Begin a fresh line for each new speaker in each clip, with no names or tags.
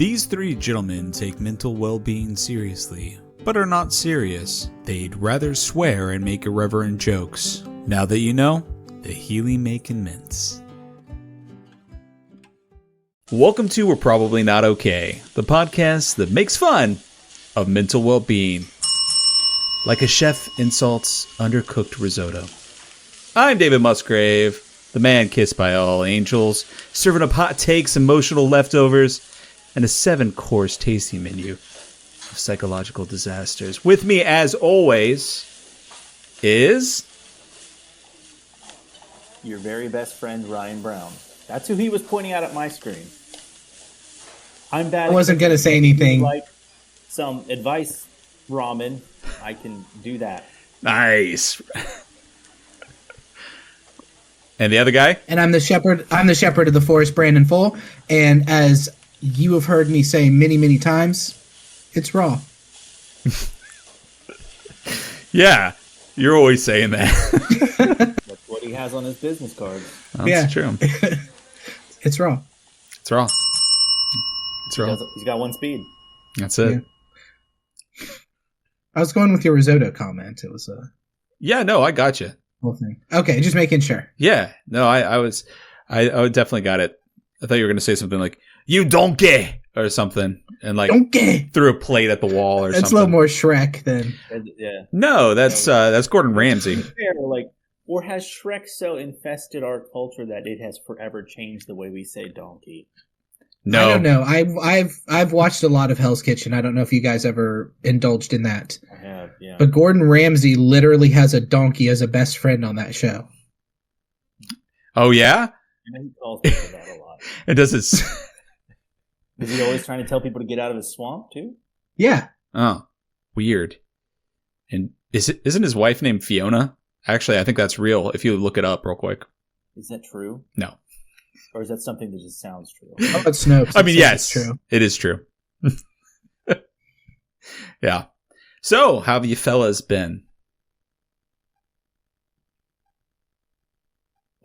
These three gentlemen take mental well-being seriously, but are not serious. They'd rather swear and make irreverent jokes. Now that you know, the Healy Makin' Mints. Welcome to We're Probably Not Okay, the podcast that makes fun of mental well-being. Like a chef insults undercooked risotto. I'm David Musgrave, the man kissed by all angels, serving up hot takes, emotional leftovers, and a 7-course tasting menu of psychological disasters. With me, as always, is...
your very best friend, Ryan Brown. That's who he was pointing out at my screen. I'm bad.
I wasn't going to say anything.
Like some advice, ramen, I can do that.
Nice. And the other guy?
And I'm the shepherd of the forest, Brandon Full. And as you have heard me say many, many times, it's raw.
Yeah, you're always saying that.
That's what he has on his business card.
That's true.
It's raw.
It's raw. It's raw.
He's got one speed.
That's it.
Yeah. I was going with your risotto comment. It was a
I got you.
whole thing. Okay, just making sure.
Yeah, no, I definitely got it. I thought you were going to say something like, you donkey, or something, and like
donkey!
Threw a plate at the wall or something.
It's a little more Shrek than...
Yeah.
No, that's Gordon Ramsay.
Or has Shrek so infested our culture that it has forever changed the way we say donkey?
No.
I don't know. I've watched a lot of Hell's Kitchen. I don't know if you guys ever indulged in that.
I have, yeah.
But Gordon Ramsay literally has a donkey as a best friend on that show.
Oh, yeah?
He calls people that a lot.
And does it...
Is he always trying to tell people to get out of his swamp, too?
Yeah.
Oh, weird. And isn't his wife named Fiona? Actually, I think that's real, if you look it up real quick.
Is that true?
No.
Or is that something that just sounds true?
Oh, it's Snopes.
I mean, yes,
it's true.
It is true. Yeah. So, how have you fellas been?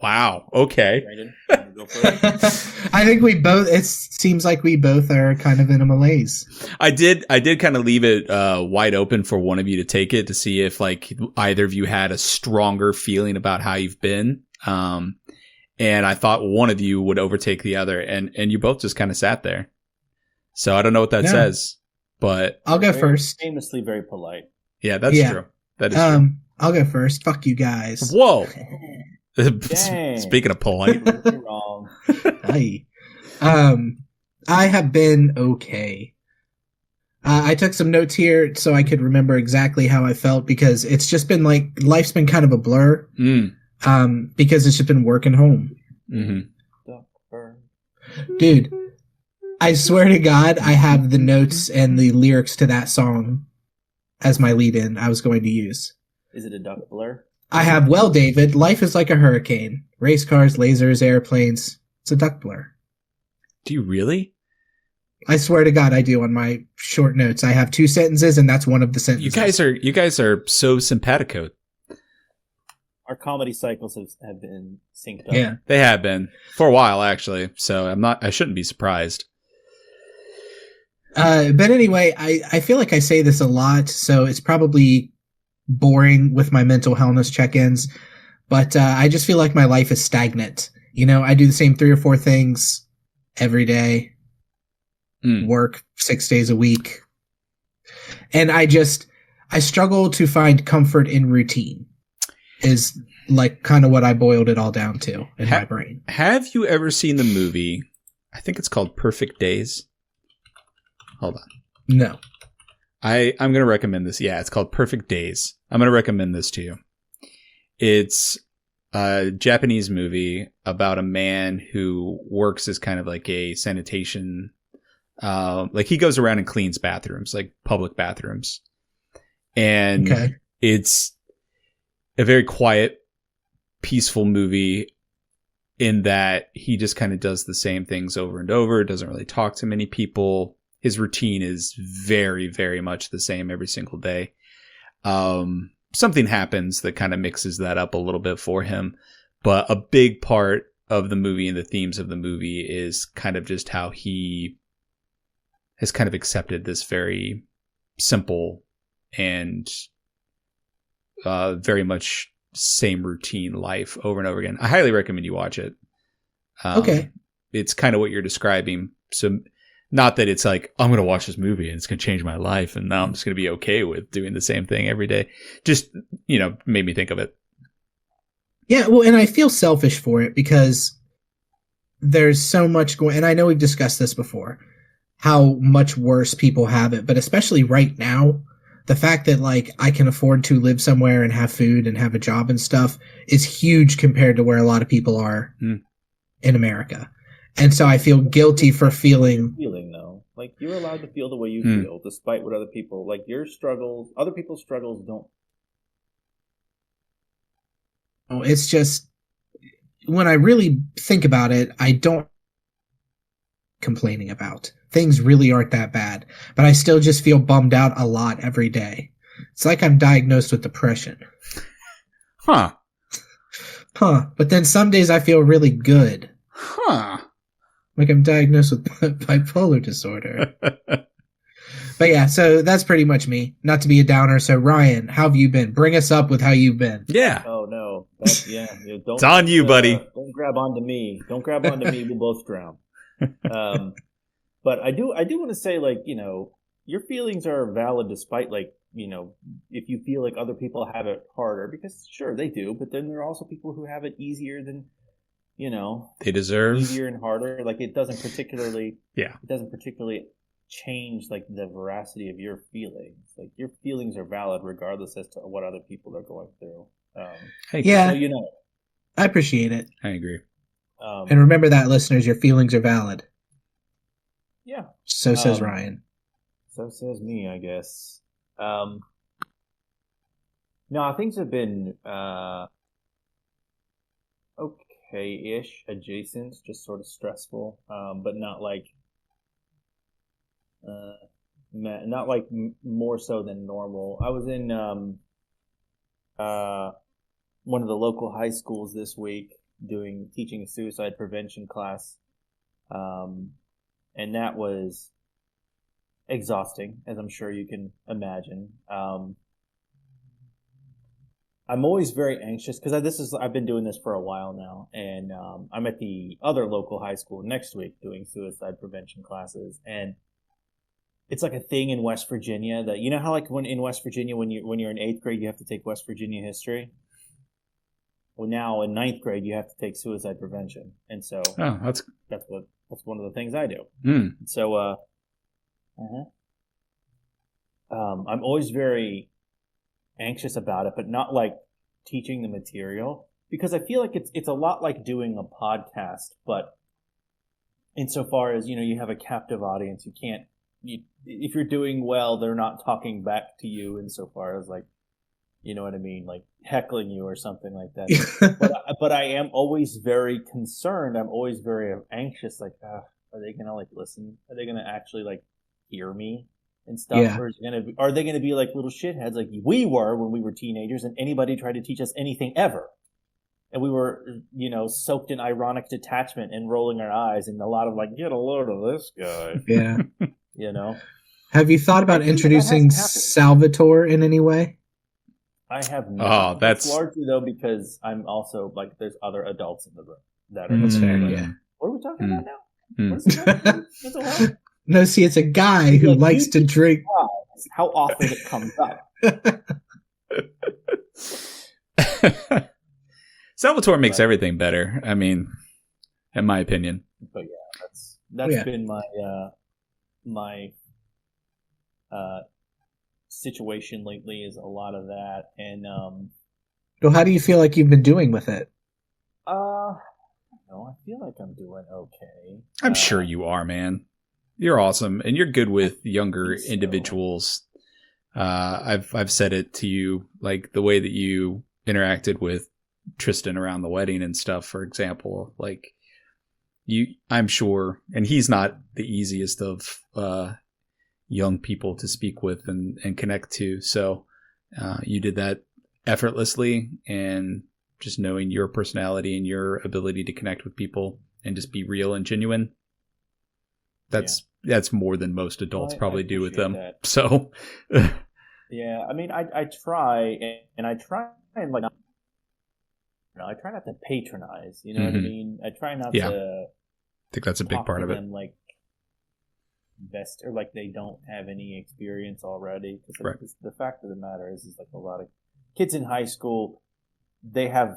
Wow. Okay.
Brandon, you wanna go for it?
I think it seems like we both are kind of in a malaise.
I did kind of leave it wide open for one of you to take it to see if like either of you had a stronger feeling about how you've been. And I thought one of you would overtake the other, and you both just kind of sat there. So I don't know what that says, but
I'll go first.
Famously very polite.
Yeah, that's true. That is true.
I'll go first. Fuck you guys.
Whoa.
Dang.
Speaking of polite.
You're wrong.
Hi. I have been okay. I took some notes here so I could remember exactly how I felt because it's just been like life's been kind of a blur. Because it's just been working home.
Mm-hmm.
Dude, I swear to God, I have the notes and the lyrics to that song as my lead-in I was going to use.
Is it a duck blur?
I have, well, David, life is like a hurricane. Race cars, lasers, airplanes. It's a duck blur.
Do you really?
I swear to God, I do on my short notes. I have 2 sentences, and that's one of the sentences.
You guys are so simpatico.
Our comedy cycles have been synced up.
Yeah.
They have been for a while, actually. So I shouldn't be surprised.
But anyway, I feel like I say this a lot, so it's probably boring with my mental wellness check-ins, but I just feel like my life is stagnant. You know, I do the same 3 or 4 things every day, work 6 days a week, and I struggle to find comfort in routine is like kind of what I boiled it all down to in my brain.
Have you ever seen the movie, I think it's called Perfect Days? Hold on.
No.
I'm going to recommend this. Yeah, it's called Perfect Days. I'm going to recommend this to you. It's a Japanese movie about a man who works as kind of like a sanitation, like he goes around and cleans bathrooms, like public bathrooms. And It's a very quiet, peaceful movie in that he just kind of does the same things over and over, doesn't really talk to many people. His routine is very, very much the same every single day. Something happens that kind of mixes that up a little bit for him. But a big part of the movie and the themes of the movie is kind of just how he has kind of accepted this very simple and very much same routine life over and over again. I highly recommend you watch it.
Okay.
It's kind of what you're describing. So not that it's like, I'm going to watch this movie and it's going to change my life and now I'm just going to be okay with doing the same thing every day. Just, made me think of it.
Yeah, well, and I feel selfish for it because there's so much going, and I know we've discussed this before, how much worse people have it, but especially right now, the fact that like I can afford to live somewhere and have food and have a job and stuff is huge compared to where a lot of people are in America. And so I feel guilty for feeling
though. Like you're allowed to feel the way you feel, despite what other people like. Your struggles, other people's struggles, don't.
Oh, it's just when I really think about it, I don't complaining about things really aren't that bad, but I still just feel bummed out a lot every day. It's like I'm diagnosed with depression.
Huh.
But then some days I feel really good. Like I'm diagnosed with bipolar disorder. But yeah, so that's pretty much me. Not to be a downer. So Ryan, how have you been? Bring us up with how you've been.
Yeah.
Oh no. Don't,
it's on you, buddy.
Don't grab onto me. Don't grab onto me. We'll both drown. But I do want to say, like, your feelings are valid despite, like, if you feel like other people have it harder, because sure they do, but then there are also people who have it easier than,
they deserve
easier and harder. Like it doesn't particularly change like the veracity of your feelings. Like your feelings are valid regardless as to what other people are going through.
Yeah,
so
I appreciate it.
I agree.
And remember that, listeners, your feelings are valid.
Yeah.
So says Ryan.
So says me, I guess. No, things have been okay-ish, adjacent, just sort of stressful, but not like more so than normal. I was in one of the local high schools this week teaching a suicide prevention class, and that was exhausting, as I'm sure you can imagine. I'm always very anxious because I've been doing this for a while now, and I'm at the other local high school next week doing suicide prevention classes, and it's like a thing in West Virginia that how like when in West Virginia when you're in 8th grade you have to take West Virginia history. Well, now in 9th grade you have to take suicide prevention, and so that's one of the things I do. So I'm always very anxious about it, but not like teaching the material, because I feel like it's a lot like doing a podcast, but insofar as you have a captive audience, if you're doing well, they're not talking back to you insofar as like, you know what I mean, like heckling you or something like that. but I am always very concerned. I'm always very anxious. Like, are they gonna like listen? Are they gonna actually like hear me and stuff?
Yeah.
Or are they gonna be like little shitheads like we were when we were teenagers and anybody tried to teach us anything ever? And we were, soaked in ironic detachment and rolling our eyes and a lot of like, get a load of this guy.
Yeah.
Have
you thought about introducing Salvatore in any way?
I have not.
Oh, that's
largely though because I'm also like there's other adults in the room that are.
That's fair. Yeah.
What are we talking about now? What is it?
No, see, it's a guy who likes to drink.
How often it comes up?
Salvatore makes everything better. I mean, in my opinion.
But yeah, that's been my situation lately is a lot of that. And
well, how do you feel like you've been doing with it?
I feel like I'm doing okay.
I'm sure you are, man. You're awesome, and you're good with younger individuals. I've said it to you, like the way that you interacted with Tristan around the wedding and stuff, for example. Like I'm sure, and he's not the easiest of young people to speak with and connect to. So you did that effortlessly, and just knowing your personality and your ability to connect with people and just be real and genuine. That's that's more than most adults probably do with them.
That.
So,
yeah, I mean, I try and I try and like, I try not to patronize. You know what I mean? I try not to.
I think that's a big part of it.
Them, like, best or like they don't have any experience already. Because the fact of the matter is like a lot of kids in high school, they have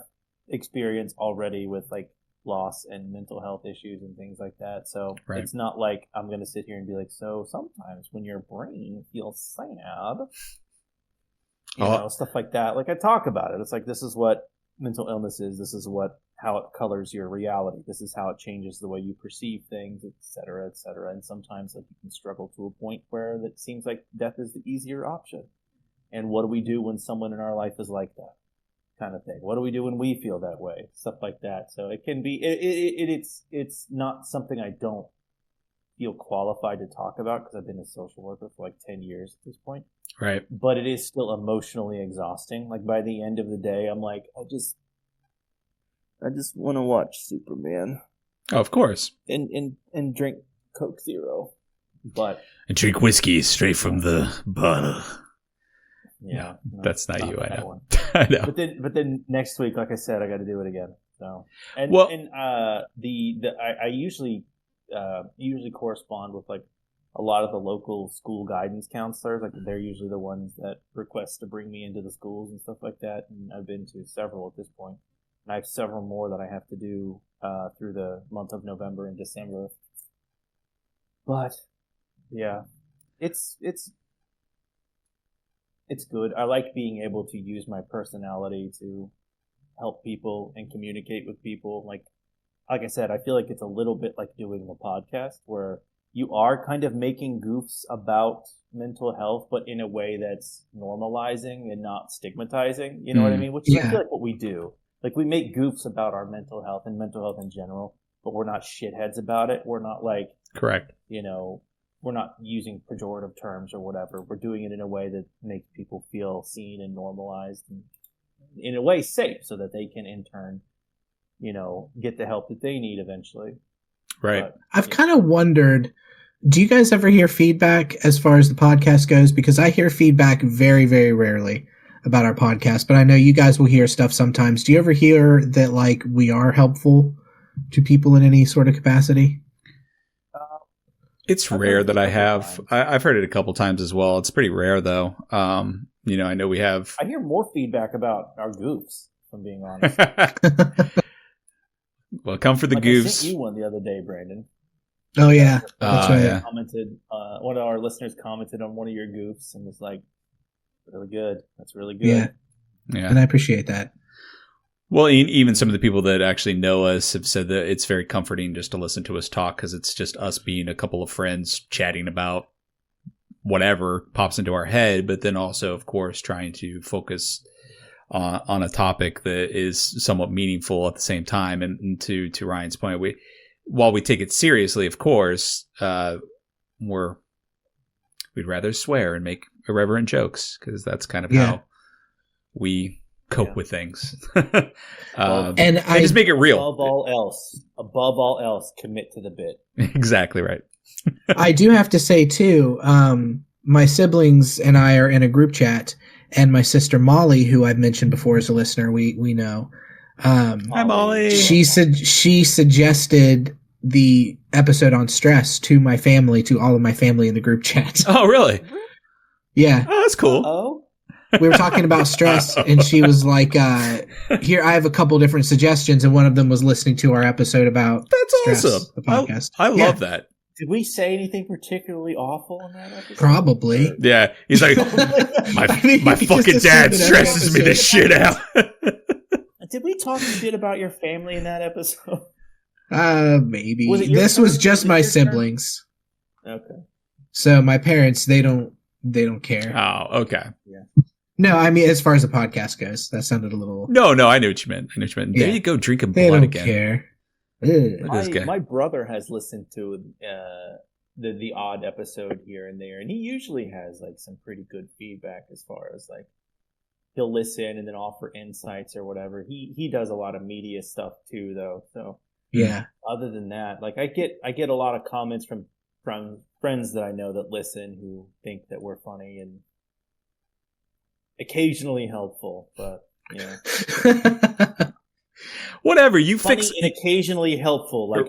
experience already with like loss and mental health issues and things like that. So it's not like I'm going to sit here and be like, so sometimes when your brain feels sad, you know, stuff like that. Like I talk about it. It's like, this is what mental illness is. This is how it colors your reality. This is how it changes the way you perceive things, et cetera, et cetera. And sometimes like you can struggle to a point where it seems like death is the easier option. And what do we do when someone in our life is like that? Kind of thing. What do we do when we feel that way? Stuff like that. So it can be. It's not something I don't feel qualified to talk about because I've been a social worker for like 10 years at this point.
Right.
But it is still emotionally exhausting. Like by the end of the day, I'm like, I just want to watch Superman.
Oh, of course.
And drink Coke Zero.
And drink whiskey straight from the bottle.
Yeah,
no, that's not you. I know. I know.
But then next week, like I said, I got to do it again. So I usually correspond with like a lot of the local school guidance counselors. Like they're usually the ones that request to bring me into the schools and stuff like that. And I've been to several at this point, and I have several more that I have to do through the month of November and December. But yeah, it's good. I like being able to use my personality to help people and communicate with people. Like I said, I feel like it's a little bit like doing the podcast where you are kind of making goofs about mental health, but in a way that's normalizing and not stigmatizing. You know what I mean? Which is I feel like what we do. Like we make goofs about our mental health and mental health in general, but we're not shitheads about it. We're not like,
correct.
You know, we're not using pejorative terms or whatever. We're doing it in a way that makes people feel seen and normalized and in a way safe so that they can in turn, you know, get the help that they need eventually.
Right.
But,
I've kind of wondered, do you guys ever hear feedback as far as the podcast goes? Because I hear feedback very, very rarely about our podcast, but I know you guys will hear stuff sometimes. Do you ever hear that like we are helpful to people in any sort of capacity?
It's rare that I have. I've heard it a couple times as well. It's pretty rare though. You know, I know we have.
I hear more feedback about our goofs, if I'm being honest.
Well, come for the
like
goofs.
I sent you one the other day, Brandon.
Oh yeah, that's right.
Yeah.
Commented. One of our listeners commented on one of your goofs and was like, "Really good. That's really good."
Yeah, and I appreciate that.
Well, even some of the people that actually know us have said that it's very comforting just to listen to us talk because it's just us being a couple of friends chatting about whatever pops into our head, but then also, of course, trying to focus on a topic that is somewhat meaningful at the same time. And to Ryan's point, while we take it seriously, of course, we'd rather swear and make irreverent jokes because that's kind of how we cope with things. And I just make it real.
Above all else, commit to the bit.
Exactly right.
I do have to say too, my siblings and I are in a group chat, and my sister Molly, who I've mentioned before as a listener, we know.
Hi Molly.
She suggested the episode on stress to my family, to all of my family in the group chat.
Oh really?
Yeah.
Oh, that's cool.
Oh.
We were talking about stress, and she was like, here, I have a couple different suggestions, and one of them was listening to our episode about
That's
stress,
awesome.
the podcast.
I love that.
Did we say anything particularly awful in that episode?
Probably.
Yeah. He's like, my fucking dad stresses me the shit out.
Did we talk shit about your family in that episode?
Maybe. This was just my siblings.
Okay.
So my parents, they don't care.
Oh, okay.
Yeah.
No, I mean, as far as the podcast goes, that sounded a little.
No, I knew what you meant. Yeah. There you go, drinking blood
don't
again.
Care.
My brother has listened to the odd episode here and there, and he usually has like some pretty good feedback as far as like he'll listen and then offer insights or whatever. He does a lot of media stuff too, though. So
yeah.
Other than that, like I get a lot of comments from friends that I know that listen who think that we're funny and occasionally helpful, but
whatever you
funny
fix.
And occasionally helpful. Like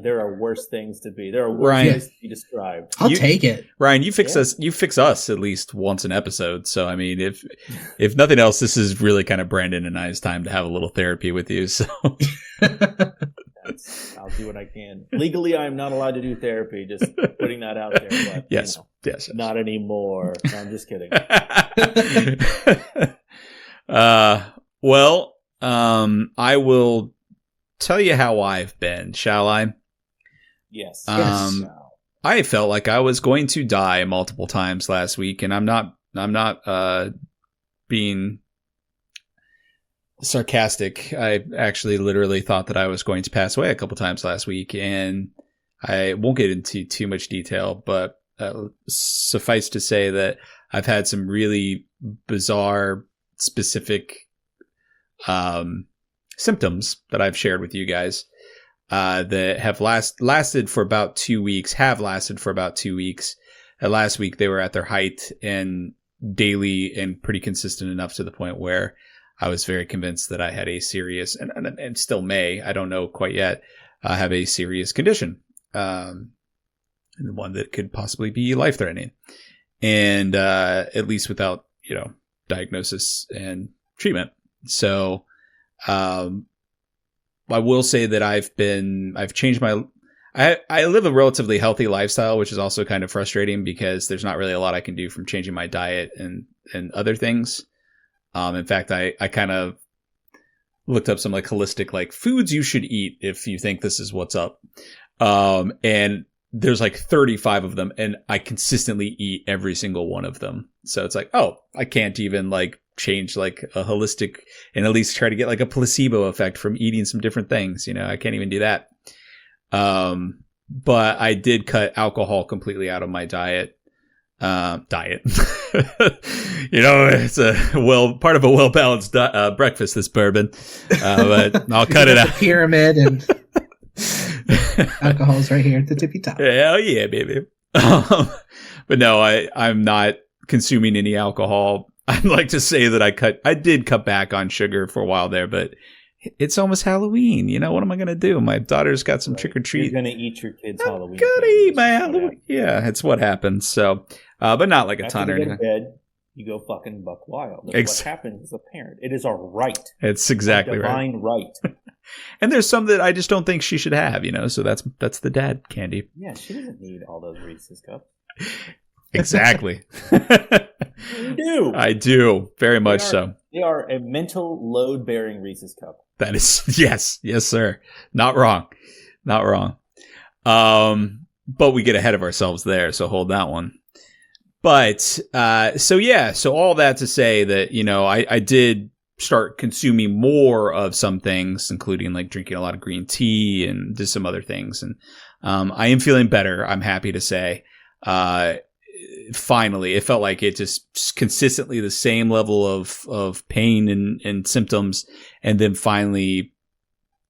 there are worse things to be. There are worse things to be described.
I'll take it.
Ryan, you fix us. You fix us at least once an episode. So I mean, if nothing else, this is really kind of Brandon and I's time to have a little therapy with you. So
I'll do what I can. Legally, I'm not allowed to do therapy. Just putting that out there. But,
yes.
Not anymore. No, I'm just kidding.
Well, I will tell you how I've been, shall I?
Yes.
I felt like I was going to die multiple times last week, and I'm not being sarcastic. I actually literally thought that I was going to pass away a couple times last week, and I won't get into too much detail, but suffice to say that I've had some really bizarre, specific symptoms that I've shared with you guys that have lasted for about 2 weeks, And last week they were at their height and daily and pretty consistent enough to the point where I was very convinced that I had a serious, and still may, I don't know quite yet, have a serious condition. And one that could possibly be life-threatening. And at least without, diagnosis and treatment. So I will say that I've changed I live a relatively healthy lifestyle, which is also kind of frustrating because there's not really a lot I can do from changing my diet and other things. In fact, I kind of looked up some like holistic like foods you should eat if you think this is what's up. And there's like 35 of them, and I consistently eat every single one of them. So it's like, oh, I can't even like change like a holistic and at least try to get like a placebo effect from eating some different things. I can't even do that. But I did cut alcohol completely out of my diet. It's part of a well-balanced breakfast, this bourbon. But I'll cut it out.
Pyramid and alcohol's right here at the tippy top.
Hell yeah, baby. But no, I'm not consuming any alcohol. I'd like to say that I did cut back on sugar for a while there, but it's almost Halloween. What am I going to do? My daughter's got some trick or treat.
You're going to eat your kids' Halloween.
I'm going to eat my Halloween. Yeah, it's what happens. So, but not like a ton or anything.
Bed, you go fucking buck wild. That's what happens as a parent. It is our right.
It's exactly right.
Divine right.
And there's some that I just don't think she should have, so that's the dad candy.
Yeah, she doesn't need all those Reese's cups.
Exactly.
You do.
I do. Very much so.
They are a mental load-bearing Reese's cup.
That is, yes, sir. Not wrong. But we get ahead of ourselves there, so hold that one. But, so all that to say that, I did start consuming more of some things, including like drinking a lot of green tea and just some other things. And I am feeling better, I'm happy to say. Finally, it felt like it just consistently the same level of pain and symptoms. And then finally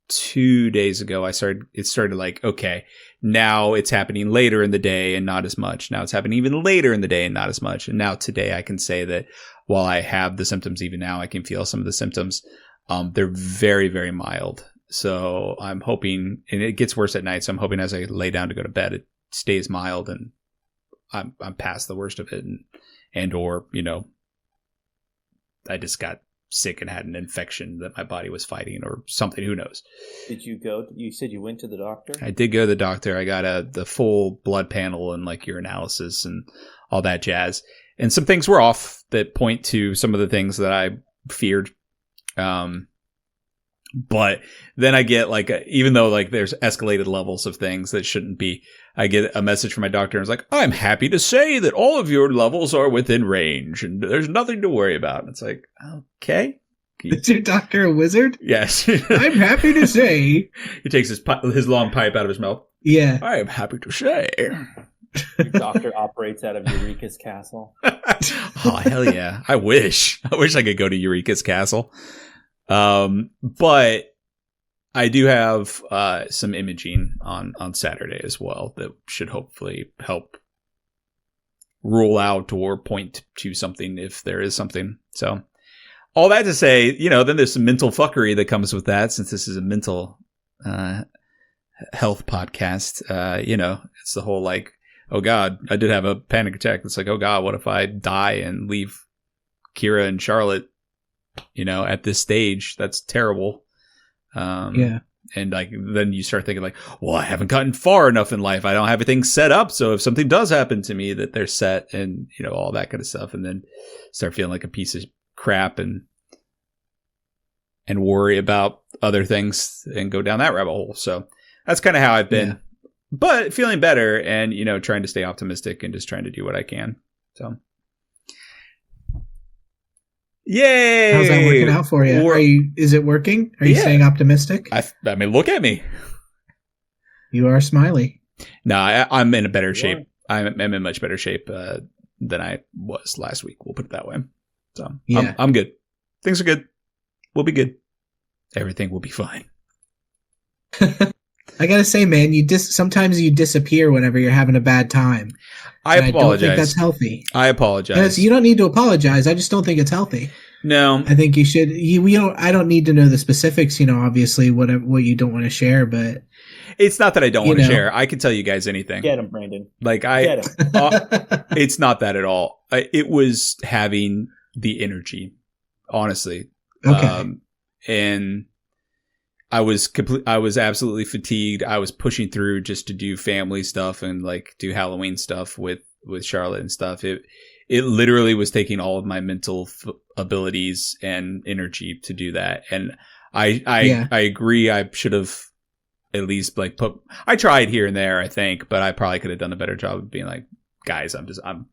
2 days ago, it started like, okay, now it's happening later in the day and not as much. Now it's happening even later in the day and not as much. And now today I can say that while I have the symptoms, even now I can feel some of the symptoms. They're very, very mild. So I'm hoping, and it gets worse at night. So I'm hoping as I lay down to go to bed, it stays mild and I'm past the worst of it, or I just got sick and had an infection that my body was fighting or something. Who knows?
Did you go? You said you went to the doctor?
I did go to the doctor. I got the full blood panel and like urinalysis and all that jazz. And some things were off that point to some of the things that I feared. But then I get like, even though like there's escalated levels of things that shouldn't be, I get a message from my doctor and it's like, I'm happy to say that all of your levels are within range and there's nothing to worry about. And it's like, okay.
Is your doctor a wizard?
Yes.
I'm happy to say.
He takes his long pipe out of his mouth.
Yeah.
I am happy to say.
Your doctor operates out of Eureka's castle.
Oh, hell yeah. I wish I could go to Eureka's castle. But I do have some imaging on Saturday as well that should hopefully help rule out or point to something if there is something. So all that to say, then there's some mental fuckery that comes with that, since this is a mental health podcast. It's the whole like, oh God, I did have a panic attack. It's like, oh God, what if I die and leave Kira and Charlotte, at this stage? That's terrible.
Yeah.
And like, then you start thinking like, well, I haven't gotten far enough in life. I don't have everything set up. So if something does happen to me, that they're set, and, all that kind of stuff. And then start feeling like a piece of crap and worry about other things and go down that rabbit hole. So that's kind of how I've been, but feeling better and, trying to stay optimistic and just trying to do what I can. So. Yay!
How's that working out for you? Is it working? Are you staying optimistic?
I mean, look at me.
You are smiley.
No, I'm in a better shape. I'm in much better shape than I was last week. We'll put it that way. So I'm good. Things are good. We'll be good. Everything will be fine.
I gotta say, man, sometimes you disappear whenever you're having a bad time.
I apologize.
I don't think that's healthy.
I apologize.
You don't need to apologize. I just don't think it's healthy.
No,
I think you should. I don't need to know the specifics. Obviously, what you don't want to share, but
it's not that I don't want to share. I can tell you guys anything.
Get him, Brandon.
Get him. It's not that at all. It was having the energy, honestly.
Okay.
And I was absolutely fatigued. I was pushing through just to do family stuff and like do Halloween stuff with Charlotte and stuff. It literally was taking all of my mental abilities and energy to do that. And I agree. I should have at least like I tried here and there, I think, but I probably could have done a better job of being like, guys, I'm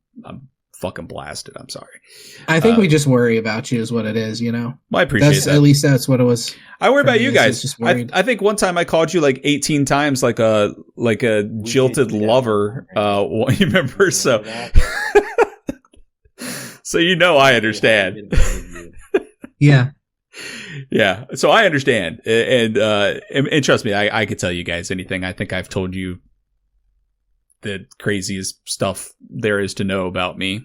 fucking blasted. I'm sorry.
I think we just worry about you is what it is,
Well, I appreciate that.
At least that's what it was.
I worry about you guys. I think one time I called you like 18 times like a jilted lover. You remember? So so I understand.
Yeah.
Yeah. So I understand. And trust me, I could tell you guys anything. I think I've told you the craziest stuff there is to know about me.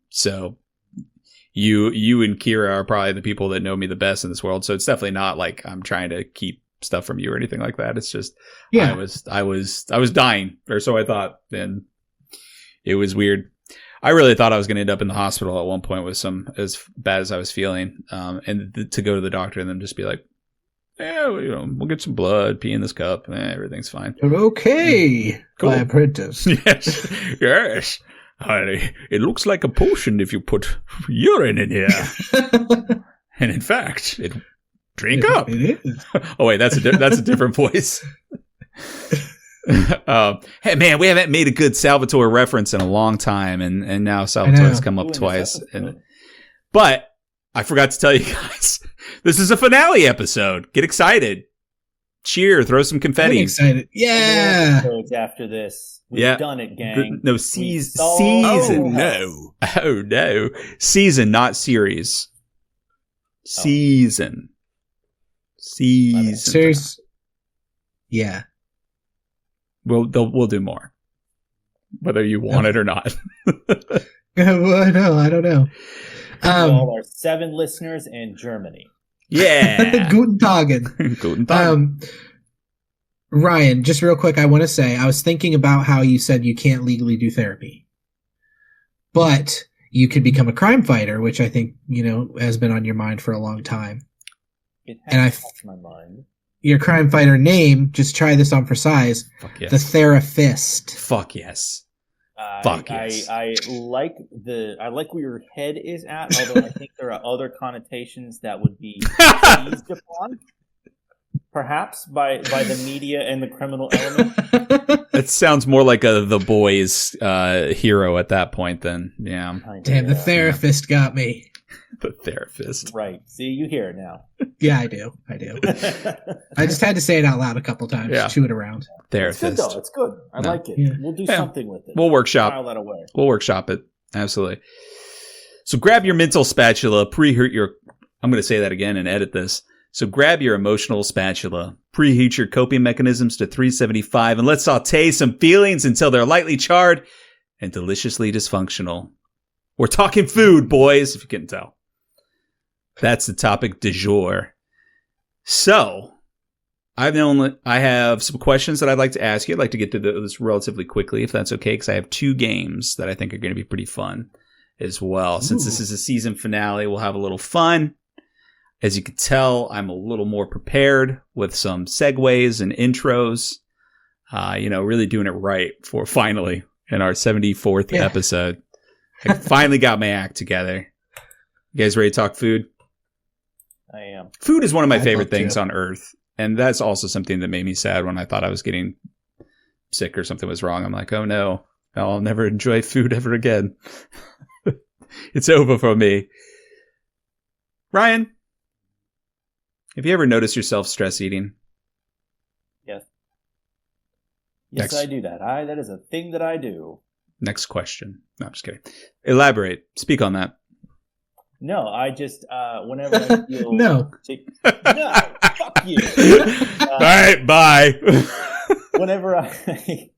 So you and Kira are probably the people that know me the best in this world. So it's definitely not like I'm trying to keep stuff from you or anything like that. It's just, I was dying, or so I thought. And it was weird. I really thought I was going to end up in the hospital at one point with as bad as I was feeling. And to go to the doctor and then just be like, yeah, we'll get some blood, pee in this cup. Everything's fine.
Okay,
cool.
My apprentice.
Yes. It looks like a potion if you put urine in here. And in fact, drink up.
It is.
Oh wait, that's a different voice. Hey man, we haven't made a good Salvatore reference in a long time, and now Salvatore's come up twice. But I forgot to tell you guys, this is a finale episode. Get excited. Cheer, throw some confetti.
I'm excited. Yeah.
Episodes after this. We've done it, gang.
No, season. Oh, no. Season, not series. Season.
Series. Yeah.
We'll do more. Whether you want it or not.
Well, I don't know.
All our 7 listeners in Germany.
Yeah.
Guten Tagen.
Guten Tagen.
Ryan, just real quick, I want to say, I was thinking about how you said you can't legally do therapy. But you could become a crime fighter, which I think, has been on your mind for a long time.
It has crossed my mind.
Your crime fighter name, just try this on for size.
Fuck yes.
The Therapist.
Fuck yes.
Yes. I like where your head is at, although I think there are other connotations that would be seized upon, perhaps by the media and the criminal element.
It sounds more like The Boys hero at that point. Then, yeah.
Damn, the Therapist got me.
The Therapist.
Right. See, you hear it now.
Yeah, I do. I just had to say it out loud a couple times. Yeah. Chew it around.
Therapist.
It's good, though. It's good. I like it. Yeah. We'll do something with it.
We'll workshop.
File that away.
We'll workshop it. Absolutely. So grab your mental spatula, preheat your... I'm going to say that again and edit this. So grab your emotional spatula, preheat your coping mechanisms to 375, and let's saute some feelings until they're lightly charred and deliciously dysfunctional. We're talking food, boys, if you can tell. That's the topic du jour. So, I have some questions that I'd like to ask you. I'd like to get to those relatively quickly, if that's okay, because I have 2 games that I think are going to be pretty fun as well. Ooh. Since this is a season finale, we'll have a little fun. As you can tell, I'm a little more prepared with some segues and intros. Really doing it right for finally in our 74th episode. I finally got my act together. You guys ready to talk food?
I am.
Food is one of my favorite things on earth. And that's also something that made me sad when I thought I was getting sick or something was wrong. I'm like, oh no, I'll never enjoy food ever again. It's over for me. Ryan, have you ever noticed yourself stress eating?
Yes. Yes, I do that. That is a thing that I do.
Next question. No, I'm just kidding. Elaborate. Speak on that.
No, I just, whenever I feel...
No.
No, fuck you.
All right, bye.
Whenever I...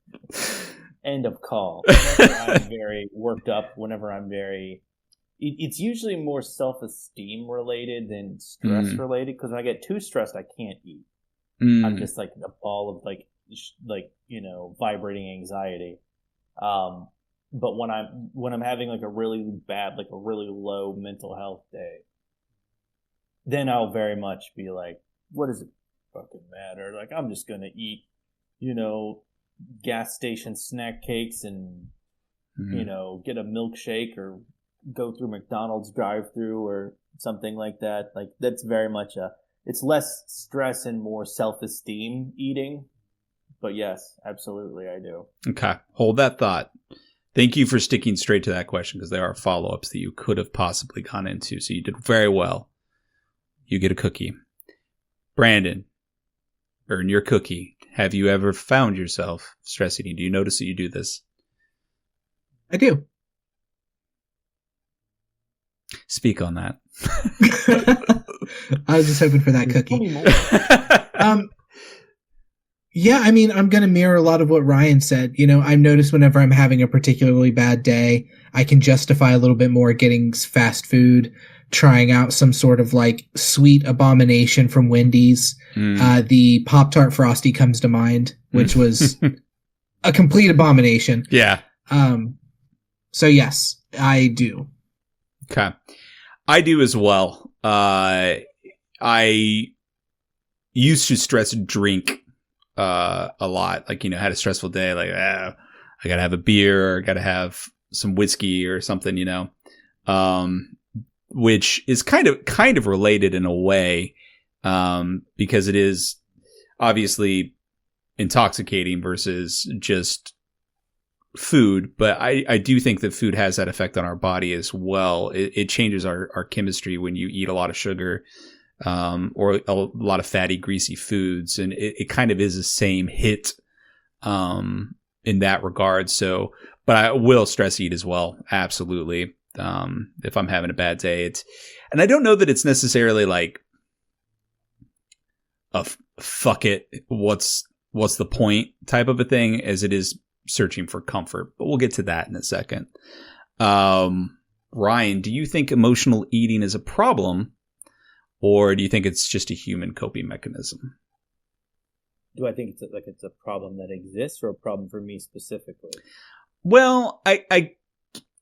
End of call. Whenever I'm very worked up, whenever I'm very... It's usually more self-esteem related than stress related, because when I get too stressed, I can't eat. I'm just like a ball of vibrating anxiety. But when I'm having like a really bad, like a really low mental health day, then I'll very much be like, what does it fucking matter? Like, I'm just going to eat, gas station snack cakes and, get a milkshake or go through McDonald's drive-thru or something like that. Like, that's very much it's less stress and more self-esteem eating. But yes, absolutely, I do.
Okay. Hold that thought. Thank you for sticking straight to that question, because there are follow-ups that you could have possibly gone into. So you did very well. You get a cookie. Brandon, earn your cookie. Have you ever found yourself stress eating? Do you notice that you do this?
I do.
Speak on that.
I was just hoping for that cookie. Yeah, I mean, I'm going to mirror a lot of what Ryan said. I've noticed whenever I'm having a particularly bad day, I can justify a little bit more getting fast food, trying out some sort of like sweet abomination from Wendy's. The Pop-Tart Frosty comes to mind, which was a complete abomination.
Yeah.
So yes, I do.
Okay. I do as well. I used to stress drink a lot. Like, had a stressful day, like, I gotta have a beer, or gotta have some whiskey or something, which is kind of related in a way, because it is obviously intoxicating versus just food. But I do think that food has that effect on our body as well. It changes our chemistry when you eat a lot of sugar, or a lot of fatty, greasy foods. And it kind of is the same hit, in that regard. So, but I will stress eat as well. Absolutely. If I'm having a bad day, and I don't know that it's necessarily like a fuck it, what's the point type of a thing, as it is searching for comfort. But we'll get to that in a second. Ryan, do you think emotional eating is a problem, or do you think it's just a human coping mechanism?
Do I think it's a problem that exists, or a problem for me specifically?
Well, I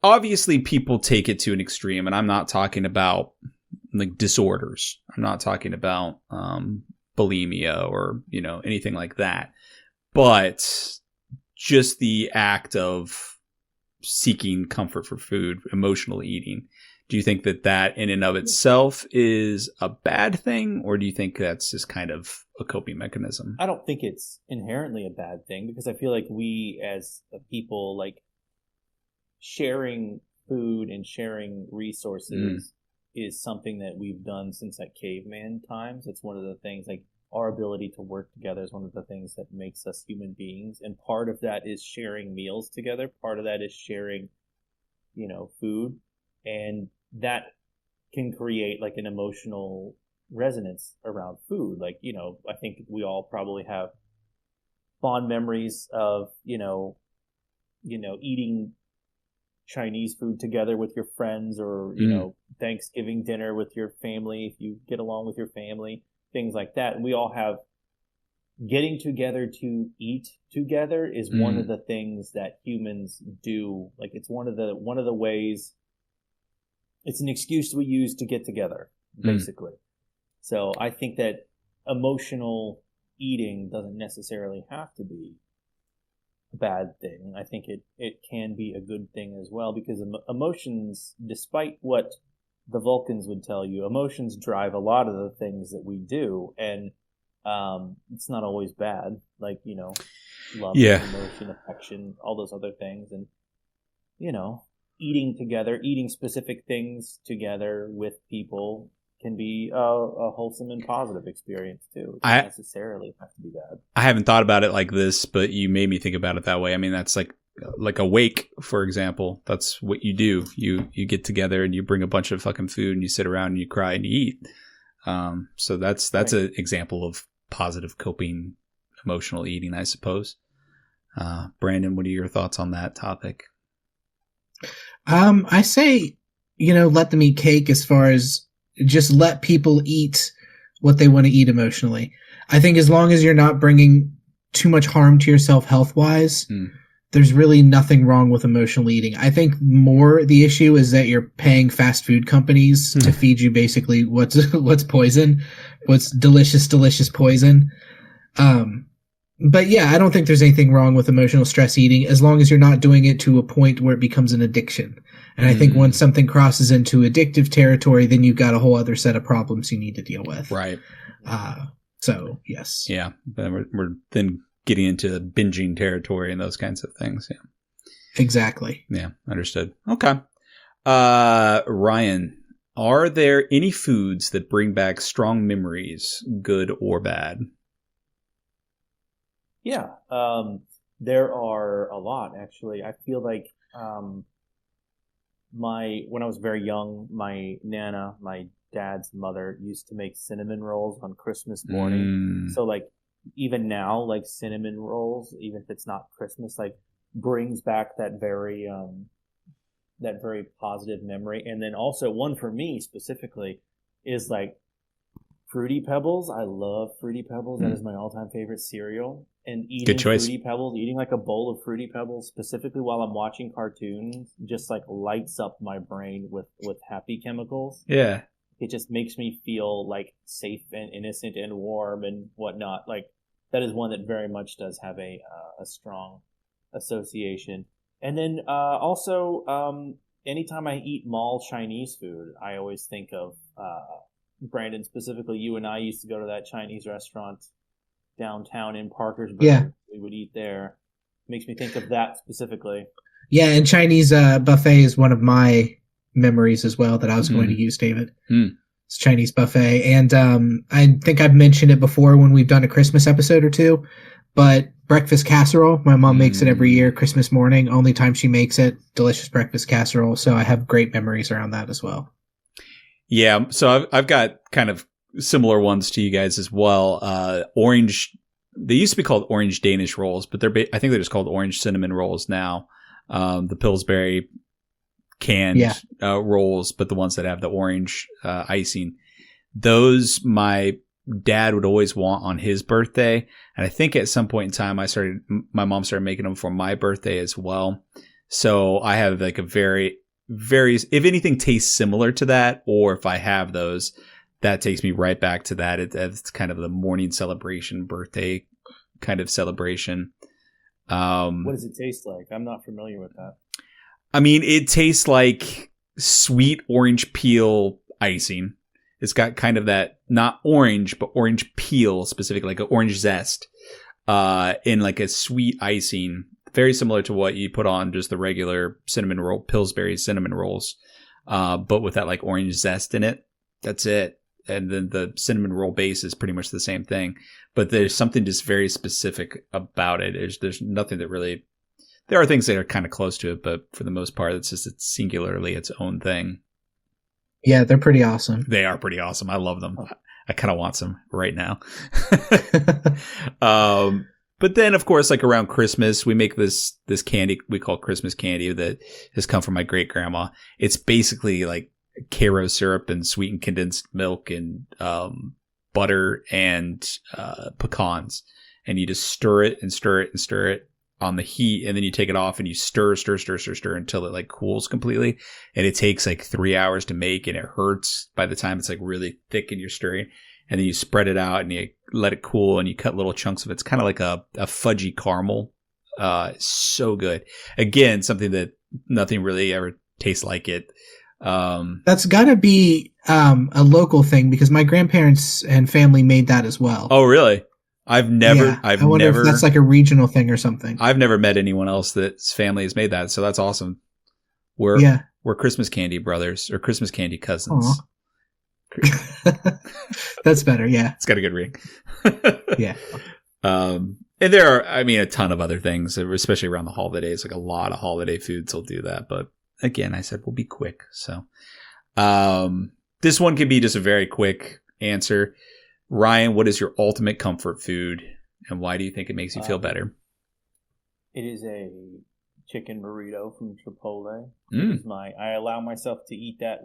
obviously people take it to an extreme, and I'm not talking about like disorders. I'm not talking about bulimia or anything like that. But just the act of seeking comfort for food, emotional eating. Do you think that in and of itself is a bad thing, or do you think that's just kind of a coping mechanism?
I don't think it's inherently a bad thing, because I feel like we as people, like, sharing food and sharing resources is something that we've done since like caveman times. It's one of the things, like, our ability to work together is one of the things that makes us human beings. And part of that is sharing meals together. Part of that is sharing, food. And that can create like an emotional resonance around food. Like, I think we all probably have fond memories of, eating Chinese food together with your friends, or, Thanksgiving dinner with your family, if you get along with your family, things like that. And we all have getting together to eat together is one of the things that humans do. Like, it's one of the ways, it's an excuse we use to get together, basically. So I think that emotional eating doesn't necessarily have to be a bad thing. I think it can be a good thing as well, because emotions, despite what the Vulcans would tell you, emotions drive a lot of the things that we do. And it's not always bad, like, love, emotion, affection, all those other things. And, eating together, eating specific things together with people can be a wholesome and positive experience too. It doesn't necessarily have to be bad.
I haven't thought about it like this, but you made me think about it that way. I mean, that's like a wake, for example. That's what you do. You get together and you bring a bunch of fucking food and you sit around and you cry and you eat. So that's right. An example of positive coping, emotional eating, I suppose. Brandon, what are your thoughts on that topic?
I say, let them eat cake, as far as just let people eat what they want to eat emotionally. I think as long as you're not bringing too much harm to yourself health-wise, there's really nothing wrong with emotional eating. I think more the issue is that you're paying fast food companies to feed you basically what's poison, what's delicious poison. But yeah, I don't think there's anything wrong with emotional stress eating, as long as you're not doing it to a point where it becomes an addiction. And I think once something crosses into addictive territory, then you've got a whole other set of problems you need to deal with.
Right.
So yes.
Yeah. Then we're then getting into binging territory and those kinds of things. Yeah.
Exactly.
Yeah. Understood. Okay. Ryan, are there any foods that bring back strong memories, good or bad?
Yeah. There are a lot, actually. I feel like, when I was very young, my Nana, my dad's mother, used to make cinnamon rolls on Christmas morning. So like, even now, like, cinnamon rolls, even if it's not Christmas, like, brings back that very positive memory. And then also one for me specifically is like Fruity Pebbles. I love Fruity Pebbles. That is my all-time favorite cereal. And eating Fruity Pebbles, eating like a bowl of Fruity Pebbles, specifically while I'm watching cartoons, just like lights up my brain with happy chemicals.
Yeah.
It just makes me feel like safe and innocent and warm and whatnot. Like, that is one that very much does have a strong association. And then also, anytime I eat mall Chinese food, I always think of Brandon, specifically you and I used to go to that Chinese restaurant downtown in Parkersburg.
Yeah.
We would eat there. Makes me think of that specifically.
Yeah, and Chinese buffet is one of my memories as well that I was going to use, David. It's Chinese buffet. And I think I've mentioned it before when we've done a Christmas episode or two, but breakfast casserole, my mom makes it every year, Christmas morning, only time she makes it, delicious breakfast casserole. So I have great memories around that as well.
Yeah, so I've got kind of similar ones to you guys as well. Orange, they used to be called orange Danish rolls, but I think they're just called orange cinnamon rolls now. The Pillsbury canned rolls, but the ones that have the orange icing. Those my dad would always want on his birthday, and I think at some point in time my mom started making them for my birthday as well. So I have like a very, if anything tastes similar to that, or if I have those, that takes me right back to that. It's kind of the morning celebration, birthday kind of celebration.
What does it taste like? I'm not familiar with that.
I mean, it tastes like sweet orange peel icing. It's got kind of that, not orange, but orange peel specifically, like an orange zest, in like a sweet icing. Very similar to what you put on just the regular cinnamon roll, Pillsbury cinnamon rolls, but with that like orange zest in it. That's it. And then the cinnamon roll base is pretty much the same thing, but there's something just very specific about it. There's nothing that really, there are things that are kind of close to it, but for the most part, it's singularly its own thing.
Yeah, they're pretty awesome.
They are pretty awesome. I love them. I kind of want some right now. But then, of course, like around Christmas, we make this candy we call Christmas candy that has come from my great grandma. It's basically like Karo syrup and sweetened condensed milk and butter and pecans, and you just stir it and stir it and stir it on the heat, and then you take it off and you stir until it like cools completely. And it takes like 3 hours to make, and it hurts by the time it's like really thick and you're stirring. And then you spread it out and you let it cool and you cut little chunks of it. It's kind of like a fudgy caramel. So good. Again, something that nothing really ever tastes like it.
That's gotta be a local thing because my grandparents and family made that as well.
Oh, really? I wonder if
that's like a regional thing or something.
I've never met anyone else that's family has made that. So that's awesome. We're Christmas candy brothers or Christmas candy cousins.
Aww. That's better, yeah.
It's got a good ring.
Yeah.
And there are, I mean, a ton of other things, especially around the holidays. Like a lot of holiday foods will do that. But again, I said we'll be quick. So this one could be just a very quick answer. Ryan, what is your ultimate comfort food, and why do you think it makes you feel better?
It is a chicken burrito from Chipotle. I allow myself to eat that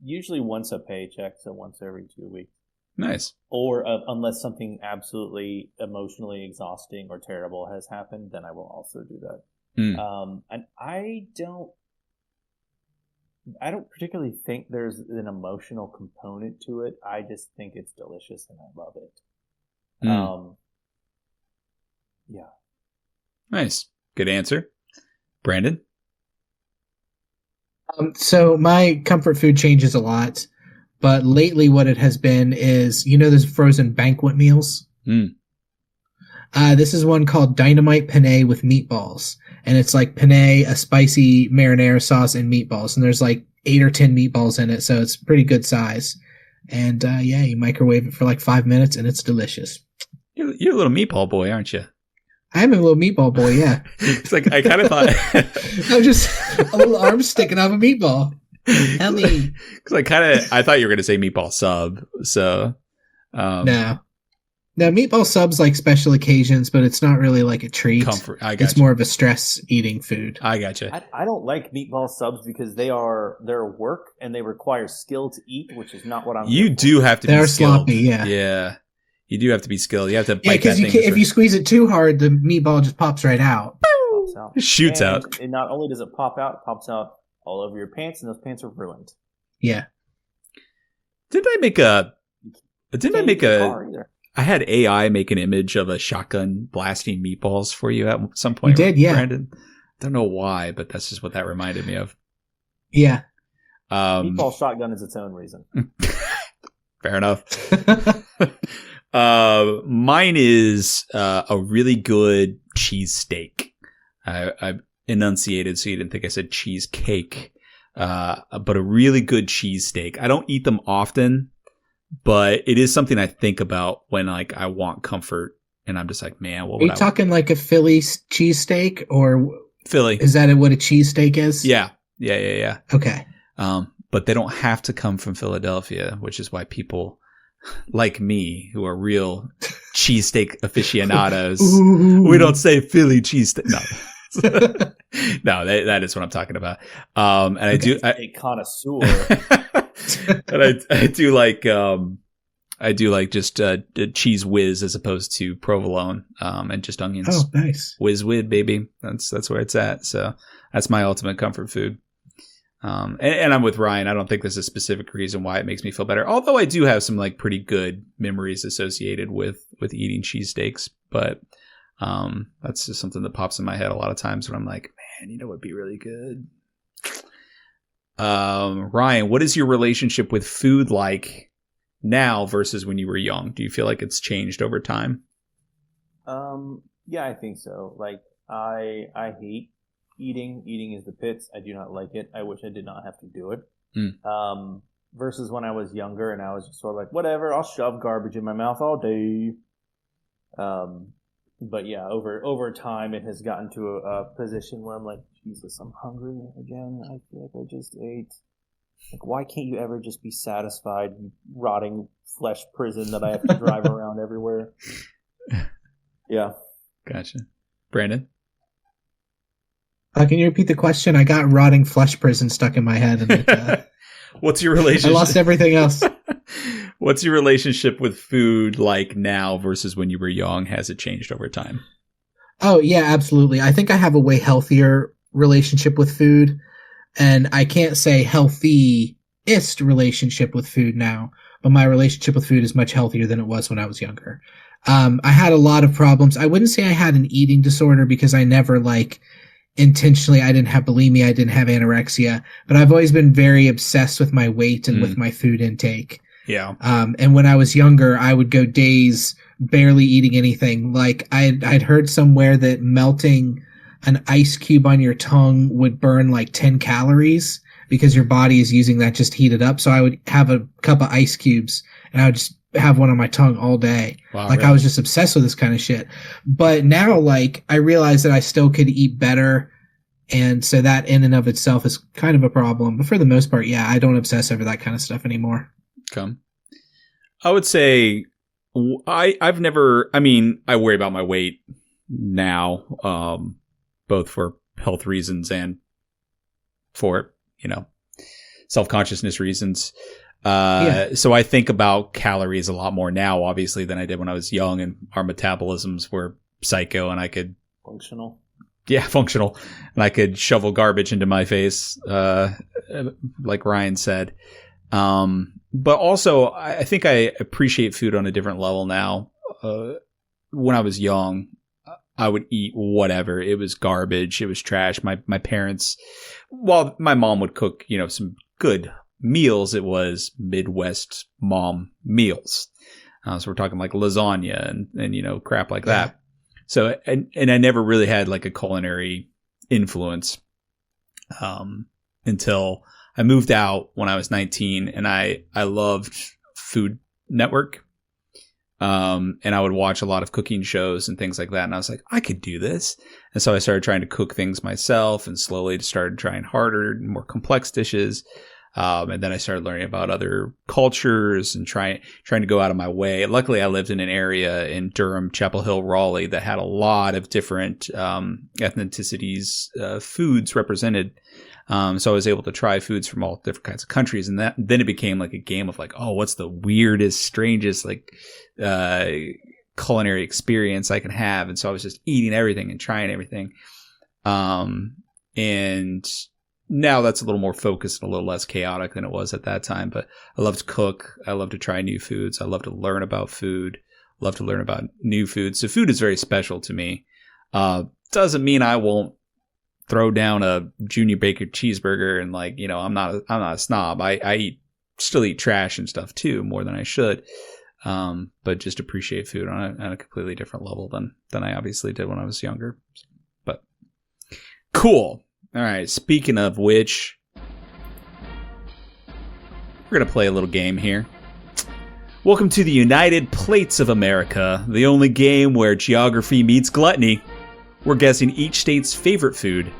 usually once a paycheck, so once every 2 weeks.
Nice.
Or unless something absolutely emotionally exhausting or terrible has happened, then I will also do that. And I don't particularly think there's an emotional component to it. I just think it's delicious and I love it. Yeah. Nice.
Good answer. Brandon?
So my comfort food changes a lot, but lately what it has been is, those frozen banquet meals? This is one called Dynamite Penne with meatballs. And it's like penne, a spicy marinara sauce, and meatballs. And there's like 8 or 10 meatballs in it, so it's pretty good size. And you microwave it for like 5 minutes, and it's delicious.
You're a little meatball boy, aren't you?
I am a little meatball boy, yeah.
It's like, I kind of thought...
I'm just a little arm sticking out of a meatball. Help me.
Because I thought you were going to say meatball sub, so...
No, meatball subs like special occasions, but it's not really like a treat.
Comfort.
It's more of a stress eating food.
I gotcha.
I don't like meatball subs because they're work and they require skill to eat, which is not what I'm.
You do have to be skilled.
They're sloppy, yeah.
Yeah. You do have to be skilled. You have to bite that thing.
If you squeeze it too hard, the meatball just pops right out.
It shoots out.
And not only does it pop out, it pops out all over your pants, and those pants are ruined.
Yeah.
Didn't I make
I had AI make an image of a shotgun blasting meatballs for you at some point.
You did, yeah.
Brandon. Don't know why, but that's just what that reminded me of.
Yeah.
Meatball shotgun is its own reason.
Fair enough. Mine is a really good cheesesteak. I enunciated so you didn't think I said cheesecake. But a really good cheesesteak. I don't eat them often, but it is something I think about when like I want comfort, and I'm just like, man, what would I want?
Talking like a Philly cheesesteak, or
Philly?
Is that what a cheesesteak is?
Yeah.
Okay.
But they don't have to come from Philadelphia, which is why people like me, who are real cheesesteak aficionados, we don't say Philly cheesesteak. No. No, that is what I'm talking about. And
a connoisseur.
And I do like just cheese whiz as opposed to provolone, and just onions.
Oh, nice.
Whiz with, baby. That's where it's at. So that's my ultimate comfort food. And I'm with Ryan. I don't think there's a specific reason why it makes me feel better. Although I do have some like pretty good memories associated with eating cheesesteaks, but that's just something that pops in my head a lot of times when I'm like, man, what would be really good? Ryan, what is your relationship with food like now versus when you were young? Do you feel like it's changed over time?
Yeah, I think so. Like I hate eating. Eating is the pits. I do not like it. I wish I did not have to do it. Versus when I was younger and I was just sort of like, whatever, I'll shove garbage in my mouth all day. But yeah, over time, it has gotten to a position where I'm like, Jesus, I'm hungry again. I feel like I just ate. Like, why can't you ever just be satisfied, you rotting flesh prison that I have to drive around everywhere? Yeah.
Gotcha. Brandon?
Can you repeat the question? I got rotting flesh prison stuck in my head. And
What's your relationship?
I lost everything else.
What's your relationship with food like now versus when you were young? Has it changed over time?
Oh, yeah, absolutely. I think I have a way healthier relationship with food. And I can't say healthiest relationship with food now, but my relationship with food is much healthier than it was when I was younger. I had a lot of problems. I wouldn't say I had an eating disorder because I never intentionally, I didn't have bulimia, I didn't have anorexia, but I've always been very obsessed with my weight and with my food intake.
Yeah.
And when I was younger, I would go days barely eating anything. Like I'd heard somewhere that melting an ice cube on your tongue would burn 10 calories because your body is using that just to heat it up. So I would have a cup of ice cubes and I would just have one on my tongue all day.
Wow,
really? I was just obsessed with this kind of shit. But now, I realize that I still could eat better. And so that in and of itself is kind of a problem. But for the most part, yeah, I don't obsess over that kind of stuff anymore.
Okay. I would say I've never, I worry about my weight now, both for health reasons and for, self-consciousness reasons. So I think about calories a lot more now, obviously, than I did when I was young and our metabolisms were psycho and I could
functional.
Yeah, functional. And I could shovel garbage into my face, like Ryan said. But also, I think I appreciate food on a different level now. When I was young, I would eat whatever. It was garbage. It was trash. My parents, while my mom would cook, some good meals, it was Midwest mom meals. So we're talking like lasagna and crap like that. So, and I never really had a culinary influence, until I moved out when I was 19 and I loved Food Network. And I would watch a lot of cooking shows and things like that. And I was like, I could do this. And so I started trying to cook things myself and slowly started trying harder and more complex dishes. And then I started learning about other cultures and trying to go out of my way. Luckily, I lived in an area in Durham, Chapel Hill, Raleigh that had a lot of different ethnicities, foods represented. So I was able to try foods from all different kinds of countries. And then it became like a game of what's the weirdest, strangest, culinary experience I can have. And so I was just eating everything and trying everything. And now that's a little more focused and a little less chaotic than it was at that time. But I love to cook. I love to try new foods. I love to learn about food. Love to learn about new foods. So food is very special to me. Doesn't mean I won't throw down a Junior Baker cheeseburger and I'm not a snob. I still eat trash and stuff too, more than I should. But just appreciate food on a completely different level than I obviously did when I was younger. But cool. All right. Speaking of which, we're going to play a little game here. Welcome to the United Plates of America, the only game where geography meets gluttony. We're guessing each state's favorite food,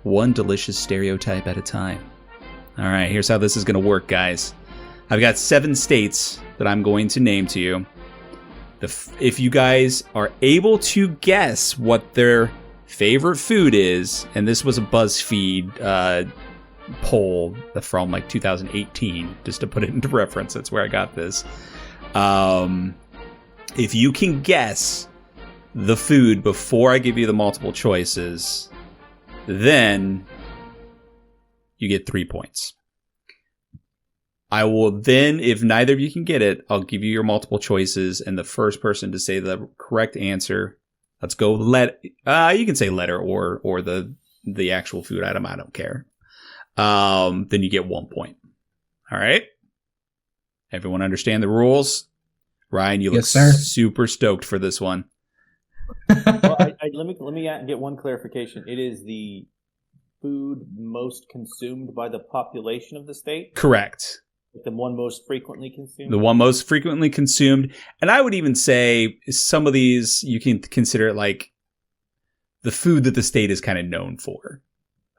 one delicious stereotype at a time. All right. Here's how this is going to work, guys. I've got 7 states that I'm going to name to you. If you guys are able to guess what their favorite food is, and this was a BuzzFeed poll from 2018, just to put it into reference, that's where I got this. If you can guess the food before I give you the multiple choices, then you get 3 points. I will then, if neither of you can get it, I'll give you your multiple choices, and the first person to say the correct answer, let's go you can say letter or the actual food item, I don't care. Then you get 1 point. All right? Everyone understand the rules? Ryan, you look super stoked for this one.
Well, let me get one clarification. It is the food most consumed by the population of the state?
Correct.
The one most frequently consumed?
The one most frequently consumed. And I would even say some of these, you can consider it the food that the state is kind of known for.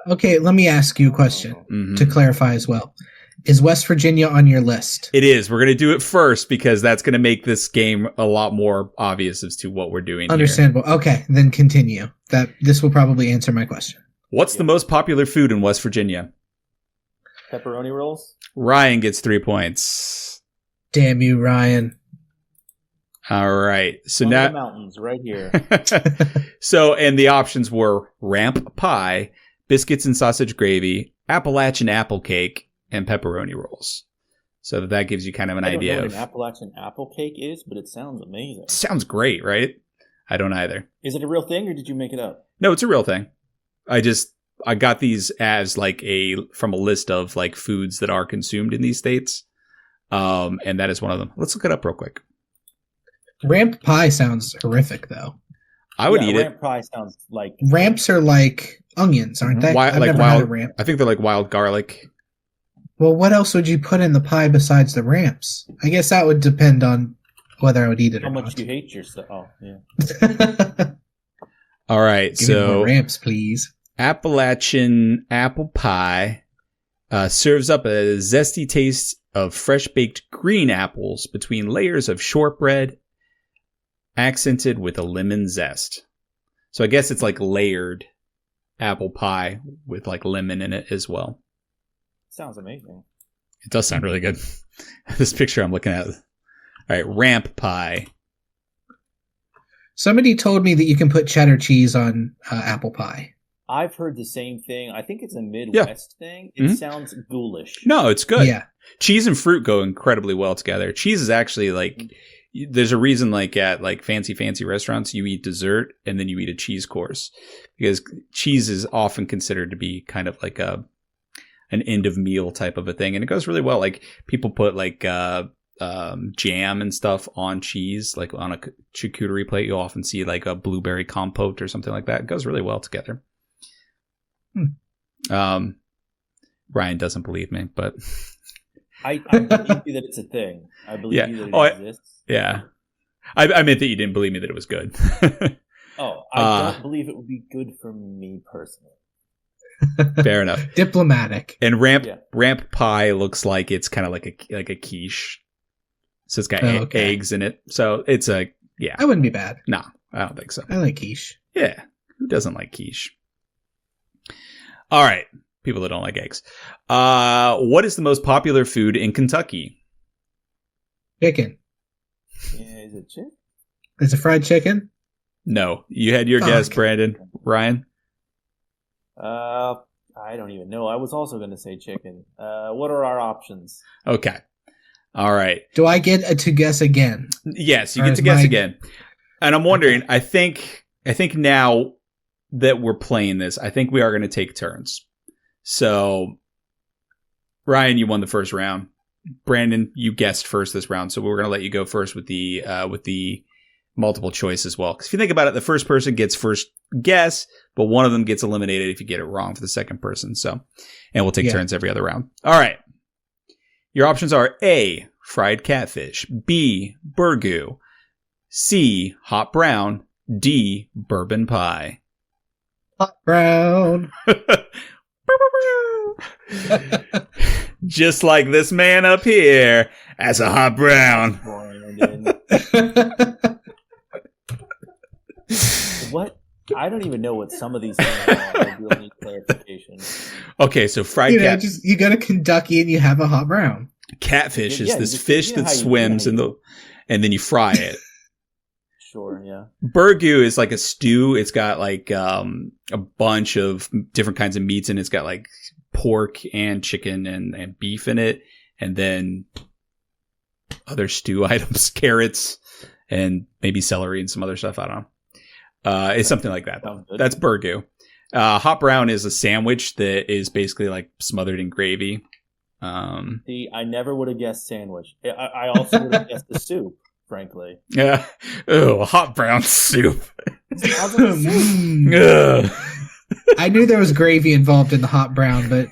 Okay, let me ask you a question to clarify as well. Is West Virginia on your list?
It is. We're going to do it first because that's going to make this game a lot more obvious as to what we're doing.
Understandable. Here. Okay, then continue. This will probably answer my question.
What's the most popular food in West Virginia?
Pepperoni rolls.
Ryan gets 3 points.
Damn you, Ryan.
All right. So
One
now
of the mountains right here.
So, and the options were ramp pie, biscuits and sausage gravy, Appalachian apple cake, and pepperoni rolls. So that gives you kind of an idea
I don't
of
know what an Appalachian apple cake is, but it sounds amazing.
Sounds great, right? I don't either.
Is it a real thing or did you make it up?
No, it's a real thing. I got these as like from a list of like foods that are consumed in these states. And that is one of them. Let's look it up real quick.
Ramp pie sounds horrific, though.
I would eat it.
Ramp pie sounds like
ramps are like onions, aren't they?
I've never had a ramp. I think they're like wild garlic.
Well, what else would you put in the pie besides the ramps? I guess that would depend on whether I would eat it or not.
How much you hate yourself? Oh, yeah.
All right,
Give me more ramps, please.
Appalachian apple pie serves up a zesty taste of fresh baked green apples between layers of shortbread, accented with a lemon zest. So I guess it's like layered apple pie with like lemon in it as well.
Sounds amazing.
It does sound really good. This picture I'm looking at. All right, ramp pie.
Somebody told me that you can put cheddar cheese on apple pie.
I've heard the same thing. I think it's a Midwest thing. It sounds ghoulish.
No, it's good.
Yeah.
Cheese and fruit go incredibly well together. Cheese is actually like, there's a reason like at like fancy restaurants, you eat dessert and then you eat a cheese course. Because cheese is often considered to be kind of like an end of meal type of a thing. And it goes really well. Like people put like jam and stuff on cheese, like on a charcuterie plate. You'll often see like a blueberry compote or something like that. It goes really well together. Ryan doesn't believe me, but
I believe you that it's a thing. I believe you that it exists.
Yeah. I meant that you didn't believe me that it was good.
I don't believe it would be good for me personally.
Fair enough.
Diplomatic.
And ramp pie looks like it's kind of like a quiche. So it's got eggs in it. So it's I
wouldn't be bad.
No, I don't think so.
I like quiche.
Yeah. Who doesn't like quiche? All right. People that don't like eggs. What is the most popular food in Kentucky?
Chicken.
Yeah, is it chicken?
Is it fried chicken?
No. You had your guess, Brandon. Ryan?
I don't even know. I was also going to say chicken. What are our options?
Okay. All right.
Do I get to guess again?
Yes, you get to guess again. And I'm wondering, I think now that we're playing this, I think we are going to take turns. So, Ryan, you won the first round. Brandon, you guessed first this round, so we're going to let you go first with the multiple choice as well. Because if you think about it, the first person gets first guess, but one of them gets eliminated if you get it wrong for the second person. So, and we'll take turns every other round. All right. Your options are A, fried catfish, B, burgoo, C, hot brown, D, bourbon pie.
Hot brown.
Just like this man up here as a hot brown.
What? I don't even know what some of these things are. I really need clarification.
Okay, so fried catfish.
You go to Kentucky and you have a hot brown.
Catfish is this fish that swims and then you fry it.
Sure, yeah.
Burgoo is like a stew. It's got like a bunch of different kinds of meats, and it's got like pork and chicken and beef in it, and then other stew items, carrots, and maybe celery and some other stuff. I don't know. It's something like that. That's burgoo. Hot brown is a sandwich that is basically like smothered in gravy.
See, I never would have guessed sandwich. I also would have guessed the soup, frankly.
Yeah. Oh, hot brown soup.
I knew there was gravy involved in the hot brown, but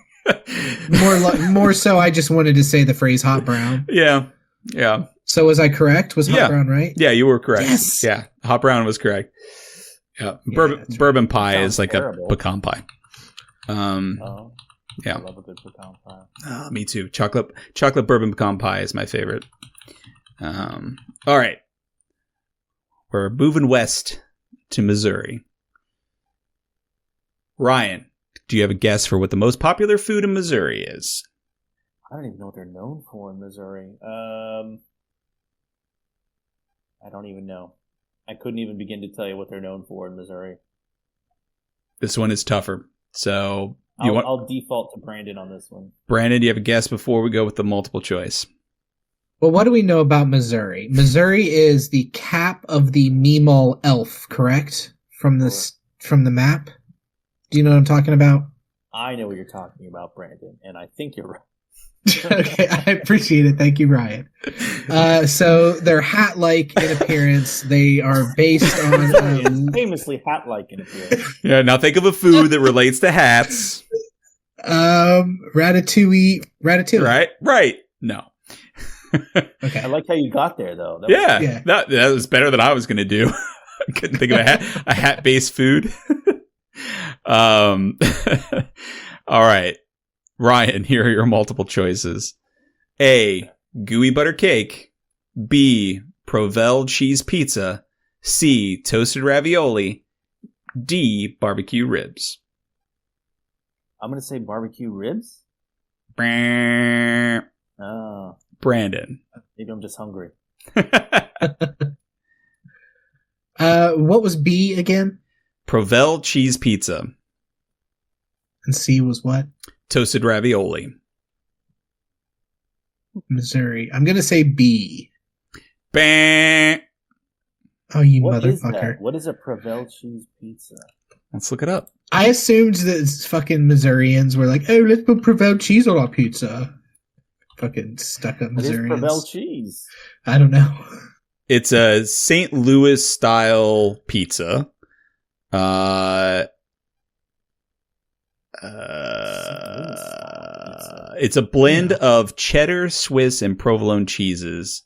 more so I just wanted to say the phrase hot brown.
Yeah. Yeah.
So was I correct? Was hot brown right?
Yeah, you were correct.
Yes.
Yeah. Hot brown was correct. Yeah. Bourbon pie is like terrible. A pecan pie. Yeah.
I love a good pecan pie.
Me too. Chocolate bourbon pecan pie is my favorite. All right. We're moving west to Missouri. Ryan, do you have a guess for what the most popular food in Missouri is?
I don't even know what they're known for in Missouri. I don't even know. I couldn't even begin to tell you what they're known for in Missouri.
This one is tougher. So
I'll default to Brandon on this one.
Brandon, do you have a guess before we go with the multiple choice?
Well, what do we know about Missouri? Missouri is the cap of the Meemaw elf, correct? From the map? Do you know what I'm talking about?
I know what you're talking about, Brandon, and I think you're right.
Okay, I appreciate it. Thank you, Ryan. So they're hat-like in appearance. They are based on
famously hat-like in appearance.
Yeah, now think of a food that relates to hats.
Ratatouille.
Right. No.
Okay.
I like how you got there, though.
That was better than I was going to do. I couldn't think of a hat-based food. All right. Ryan, here are your multiple choices. A, gooey butter cake. B, Provel cheese pizza. C, toasted ravioli. D, barbecue ribs.
I'm going to say barbecue ribs.
Brandon.
Maybe I'm just hungry.
What was B again?
Provel cheese pizza.
And C was what?
Toasted ravioli.
Missouri. I'm going to say B.
Bang.
Oh, you
What is
motherfucker.
that? What is a Provel cheese pizza?
Let's look it up.
I assumed that fucking Missourians were like, oh, let's put Provel cheese on our pizza. Fucking stuck up
What is
Missourians.
Provel cheese?
I don't know.
It's a St. Louis style pizza. It's a blend of cheddar, Swiss, and provolone cheeses,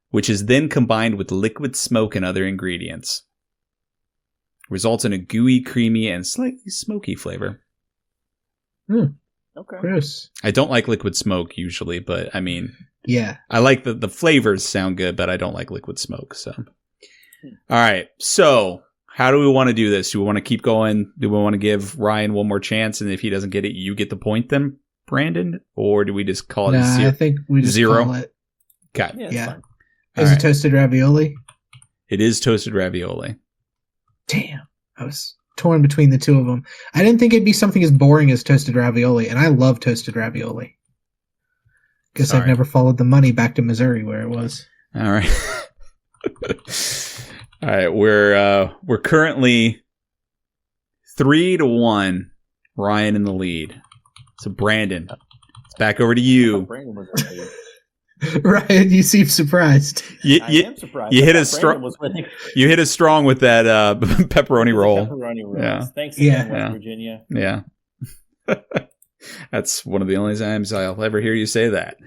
which is then combined with liquid smoke and other ingredients. Results in a gooey, creamy, and slightly smoky flavor.
Okay.
Gross.
I don't like liquid smoke usually, but I mean,
Yeah.
I like the flavors sound good, but I don't like liquid smoke. So, all right. So, how do we want to do this? Do we want to keep going? Do we want to give Ryan one more chance, and if he doesn't get it, you get the point then, Brandon? Or do we just call it
I think we just
zero?
call it.
Okay.
Yeah.
Fine.
All
Is
right.
it toasted ravioli?
It is toasted ravioli.
Damn. I was torn between the two of them. I didn't think it'd be something as boring as toasted ravioli, and I love toasted ravioli. Guess
Sorry.
I've never followed the money back to Missouri where it was.
All right. All right. We're currently 3-1. Ryan in the lead. So Brandon, it's back over to you.
Brandon was right.
Ryan, you seem surprised.
I am surprised.
You
I
hit
thought
a strong.
Brandon was winning.
You hit us strong with that pepperoni roll.
Pepperoni rolls.
Yeah.
Thanks again,
Yeah.
West Virginia.
Yeah. That's one of the only times I'll ever hear you say that.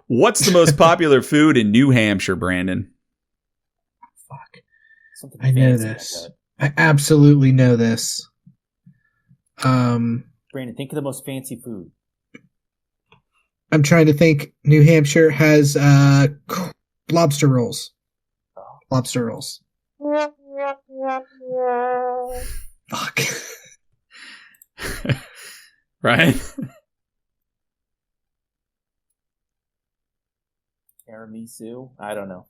What's the most popular food in New Hampshire, Brandon?
Fuck.
Something
I know
fancy like
this.
that.
I absolutely know this.
Brandon, think of the most fancy food.
I'm trying to think. New Hampshire has lobster rolls. Lobster rolls. Fuck.
Right?
Tiramisu? I don't know.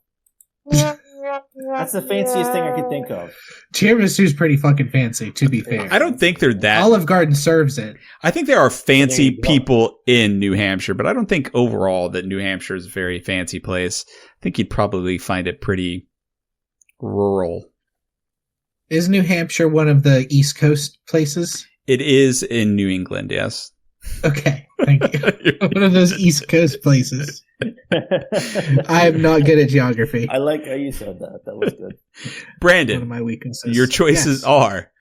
That's the fanciest thing I could think of.
Tiramisu's pretty fucking fancy, to be fair.
I don't think they're that.
Olive Garden serves it.
I think there are fancy
There you go.
people in New Hampshire, but I don't think overall that New Hampshire is a very fancy place. I think you'd probably find it pretty rural.
Is New Hampshire one of the East Coast places?
It is in New England, yes.
Okay, thank you. One of those East Coast places. I am not good at geography.
I like how you said that. That was good.
One of
Brandon,
my weaknesses.
your choices
Yes.
are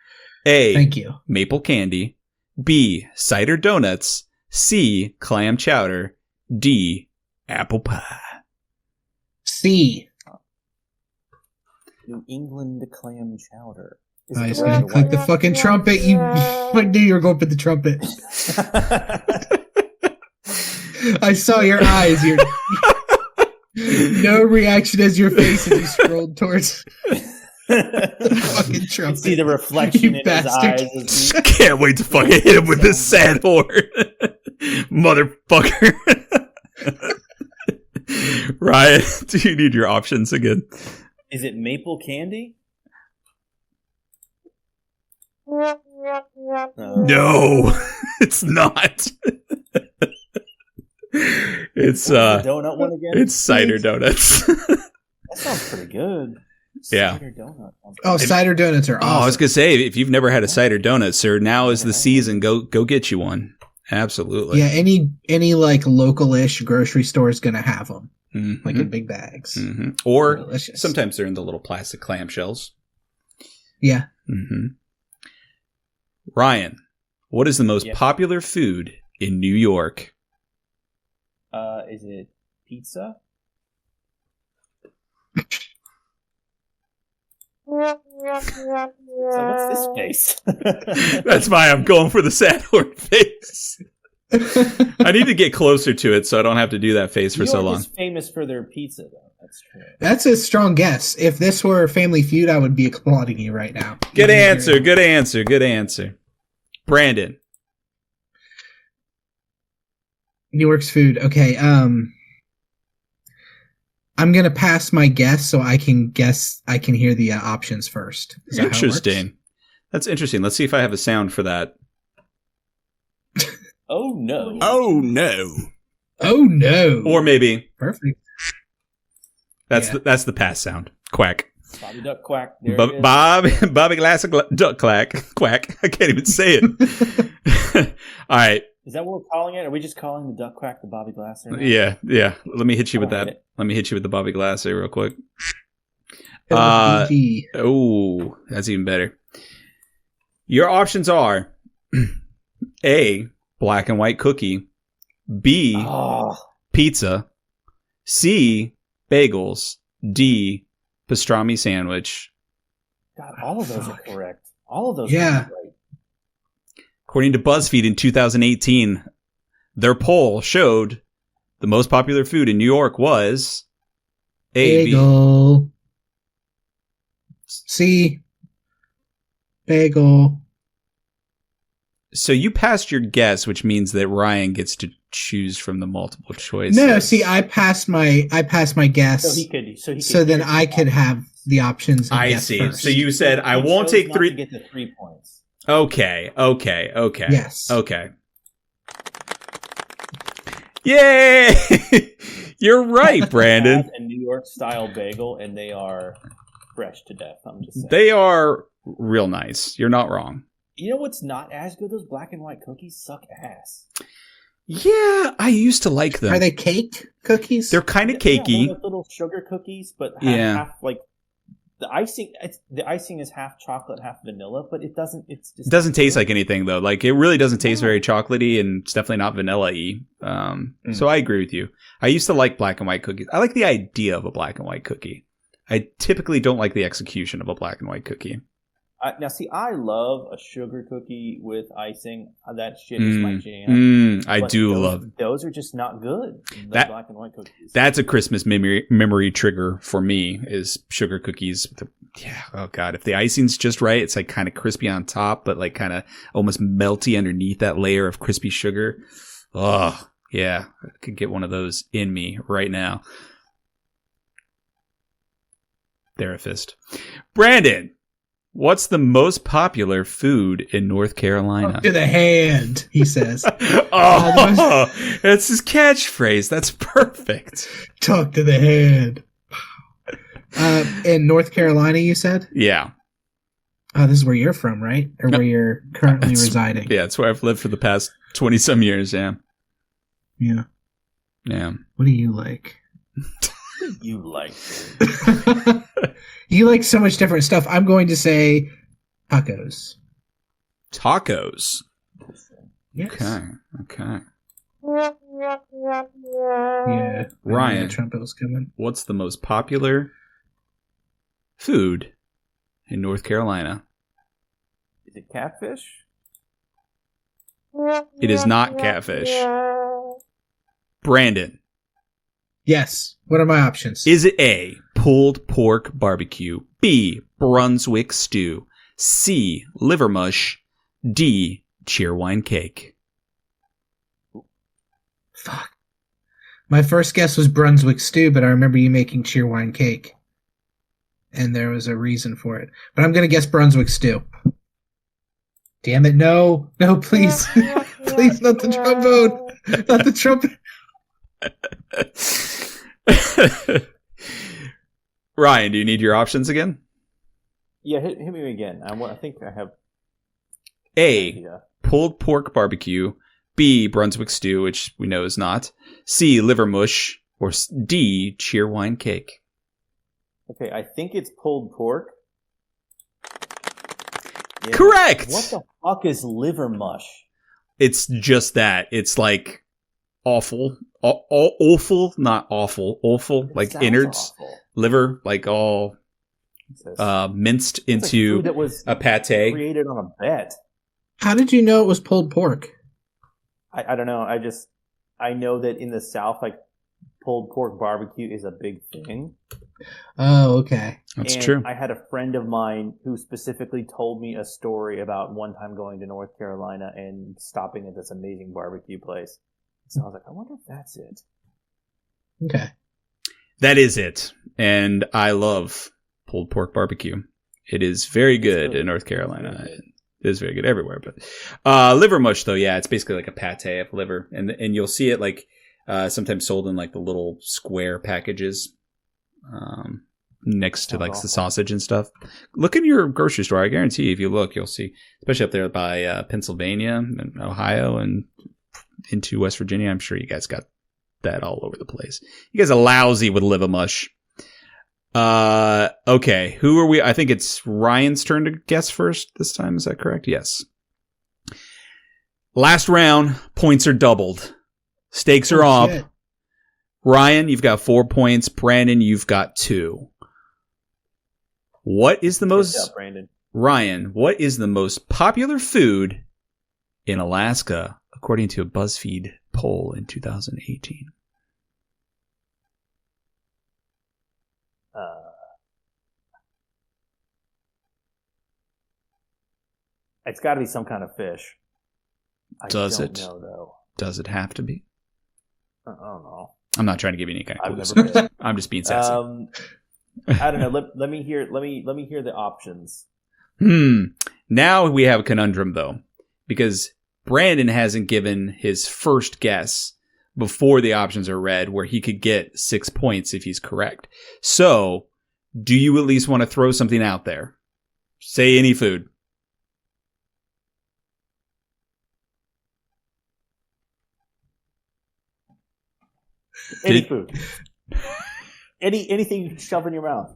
A,
Thank you.
maple candy, B, cider donuts, C, clam chowder, D, apple pie.
C.
New England clam chowder.
I was going to click the fucking trumpet. I knew you were going for the trumpet. I saw your eyes. Your no reaction as your face as you scrolled towards the fucking trumpet.
See the reflection
You
in his
bastard.
eyes. As
Can't wait to fucking hit him with this sad horn. Motherfucker. Ryan, do you need your options again?
is it maple candy?
No, it's not. It's
What's the donut one again?
it's cider donuts.
That sounds pretty good.
Yeah.
Cider donut.
Oh, cider donuts are
Oh,
awesome.
I was gonna say, if you've never had a cider donut, sir, now is the season. Go get you one. Absolutely.
Yeah, any like local-ish grocery store is gonna have them,
Mhm.
like in big bags.
Mhm. Or
Delicious.
sometimes they're in the little plastic clamshells.
Yeah.
Mm-hmm. Ryan, what is the most
Yes.
popular food in New York?
Is it pizza? So what's this face?
That's why I'm going for the sad horn face. I need to get closer to it so I don't have to do that face for
New
so
York
long.
is famous for their pizza, though. That's true.
That's a strong guess. If this were Family Feud, I would be applauding you right now.
Good answer. Good answer. Good answer. Brandon.
New York's food. Okay. I'm gonna pass my guess so I can hear the options first. Is that how it works?
Interesting. That's interesting. Let's see if I have a sound for that.
Oh no!
Oh no.
Oh no!
Or maybe
Perfect.
that's
Yeah.
that's the pass sound. Quack.
Bobby Duck Quack. There it is.
Bobby Glass duck quack. I can't even say it. All right.
Is that what we're calling it? Are we just calling the Duck Quack the Bobby Glasser? now?
Yeah. Let me hit you with
I like
that.
it.
Let me hit you with the Bobby Glass real quick.
LBG.
Oh, that's even better. Your options are A, black and white cookie, B,
Oh,
pizza, C, bagels, D, pastrami sandwich.
God, all of those are correct. All of those
Yeah.
are right.
According to BuzzFeed in 2018, their poll showed the most popular food in New York was A, B.
Bagel. C. Bagel.
So you passed your guess, which means that Ryan gets to choose from the multiple choice.
No, see, I passed my guess,
So he could.
so then I could have the options. And
I
guess
see.
first.
So you said I
He
won't
chose
take
not to
three.
get the 3 points.
Okay.
Yes.
Okay. Yay! You're right, Brandon.
Have a New York style bagel, and they are fresh to death. I'm just saying.
They are real nice. You're not wrong.
You know what's not as good? Those black and white cookies suck ass.
Yeah, I used to like them.
Are they cake cookies?
They're kind of
Yeah,
cakey.
they're like little sugar cookies, but
Yeah.
half like the icing. The icing is half chocolate, half vanilla, but it doesn't. It's just
It doesn't taste like anything though. Like it really doesn't taste very chocolatey, and it's definitely not vanilla-y. So I agree with you. I used to like black and white cookies. I like the idea of a black and white cookie. I typically don't like the execution of a black and white cookie.
Now, see, I love a sugar cookie with icing. That shit is my jam.
I
But
do
those,
love
those. Are just not good. The
That-
black and white cookies.
That's a Christmas memory trigger for me is sugar cookies. Yeah. Oh God. If the icing's just right, it's like kind of crispy on top, but like kind of almost melty underneath that layer of crispy sugar. Oh yeah. I could get one of those in me right now. Therapist. Brandon, what's the most popular food in North Carolina?
to the hand, he says.
Oh, that's his catchphrase. That's perfect.
Talk to the hand. In North Carolina, you said?
Yeah.
Oh, this is where you're from, right? Or where you're currently
That's-
residing?
Yeah, it's where I've lived for the past 20 some years. Yeah.
Yeah.
Yeah.
What do you like?
You like.
You like so much different stuff. I'm going to say tacos.
Tacos.
Yes.
Okay.
Yeah.
Ryan.
The trumpet was coming.
What's the most popular food in North Carolina?
Is it catfish?
It is not catfish. Brandon.
Yes. What are my options?
Is it A, pulled pork barbecue, B, Brunswick stew, C, liver mush, D, cheerwine cake?
Fuck. My first guess was Brunswick stew, but I remember you making cheerwine cake. And there was a reason for it. But I'm going to guess Brunswick stew. Damn it, no. No, please. Please, not the trombone. Not the trumpet.
Ryan, do you need your options again?
Yeah, hit me again. I think I have
A, pulled pork barbecue, B, Brunswick stew, which we know is not, C, liver mush, or D, cheerwine cake.
Okay, I think it's pulled pork. Yeah.
Correct!
What the fuck is liver mush?
It's just that. It's like awful. Awful, not awful. Awful, like innards.
Awful.
Liver, like all minced into
that was
a pate.
Created on a bet.
How did you know it was pulled pork?
I don't know. I know that in the South, like, pulled pork barbecue is a big thing.
Oh, okay.
That's true.
I had a friend of mine who specifically told me a story about one time going to North Carolina and stopping at this amazing barbecue place. So I was like, I wonder if that's it.
Okay.
That is it. And I love pulled pork barbecue. It is very good in North Carolina. It is very good everywhere. But liver mush, though, yeah, it's basically like a pate of liver. And you'll see it like sometimes sold in like the little square packages next to like the sausage and stuff. Look in your grocery store. I guarantee you, if you look, you'll see, especially up there by Pennsylvania and Ohio and into West Virginia. I'm sure you guys got that all over the place. You guys are lousy with liver mush. Okay, who are we? I think it's Ryan's turn to guess first this time. Is that correct? Yes. Last round, points are doubled. Stakes are up.
Shit.
Ryan, you've got 4 points. Brandon, you've got 2. What is the most...
Good job, Brandon.
Ryan, what is the most popular food in Alaska, according to a BuzzFeed poll in 2018?
It's got to be some kind of fish.
Does
don't
it?
know, though.
Does it have to be?
I don't know.
I'm not trying to give you any kind of
I've
clues.
never been.
I'm just being sassy.
I don't know. Let me hear the options.
Now we have a conundrum, though, because Brandon hasn't given his first guess before the options are read, where he could get 6 points if he's correct. So, do you at least want to throw something out there? Say any food.
Any food. Anything you can shove in your mouth.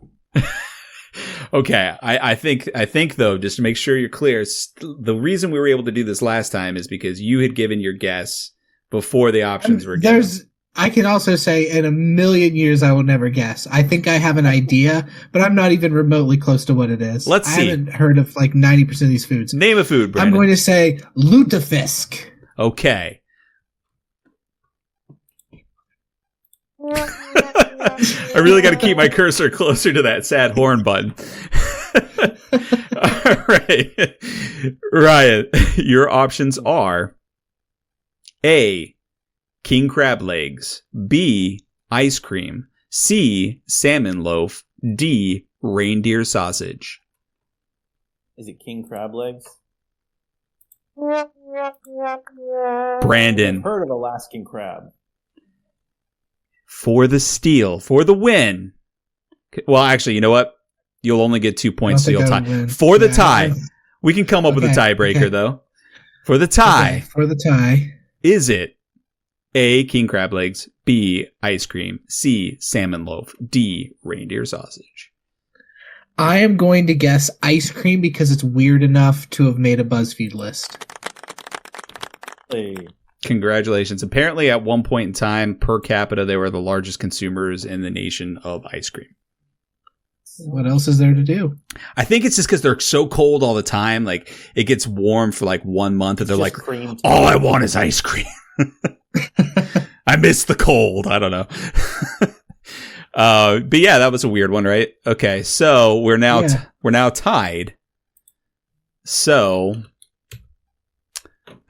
Okay, I think though, just to make sure you're clear, the reason we were able to do this last time is because you had given your guess before the options were given.
I can also say in a million years I will never guess. I think I have an idea, but I'm not even remotely close to what it is.
Let's see.
I haven't heard of like 90% of these foods.
Name a food, Brandon.
I'm going to say lutefisk.
Okay. I really got to keep my cursor closer to that sad horn button. All right. Ryan, your options are A, king crab legs, B, ice cream, C, salmon loaf, D, reindeer sausage.
Is it king crab legs?
Brandon.
I've heard of Alaskan crab.
For the steal, for the win. Well, actually, you know what? You'll only get 2 points, so you'll tie. For the tie. We can come up with a tiebreaker, though. For the tie.
Okay, for the tie.
Is it A, king crab legs, B, ice cream, C, salmon loaf, D, reindeer sausage?
I am going to guess ice cream because it's weird enough to have made a BuzzFeed list.
Hey.
Congratulations. Apparently, at one point in time, per capita, they were the largest consumers in the nation of ice cream.
What else is there to do?
I think it's just because they're so cold all the time. Like, it gets warm for like 1 month, and they're like, all I want is ice cream. I miss the cold. I don't know. But yeah, that was a weird one, right? Okay, so we're now tied. So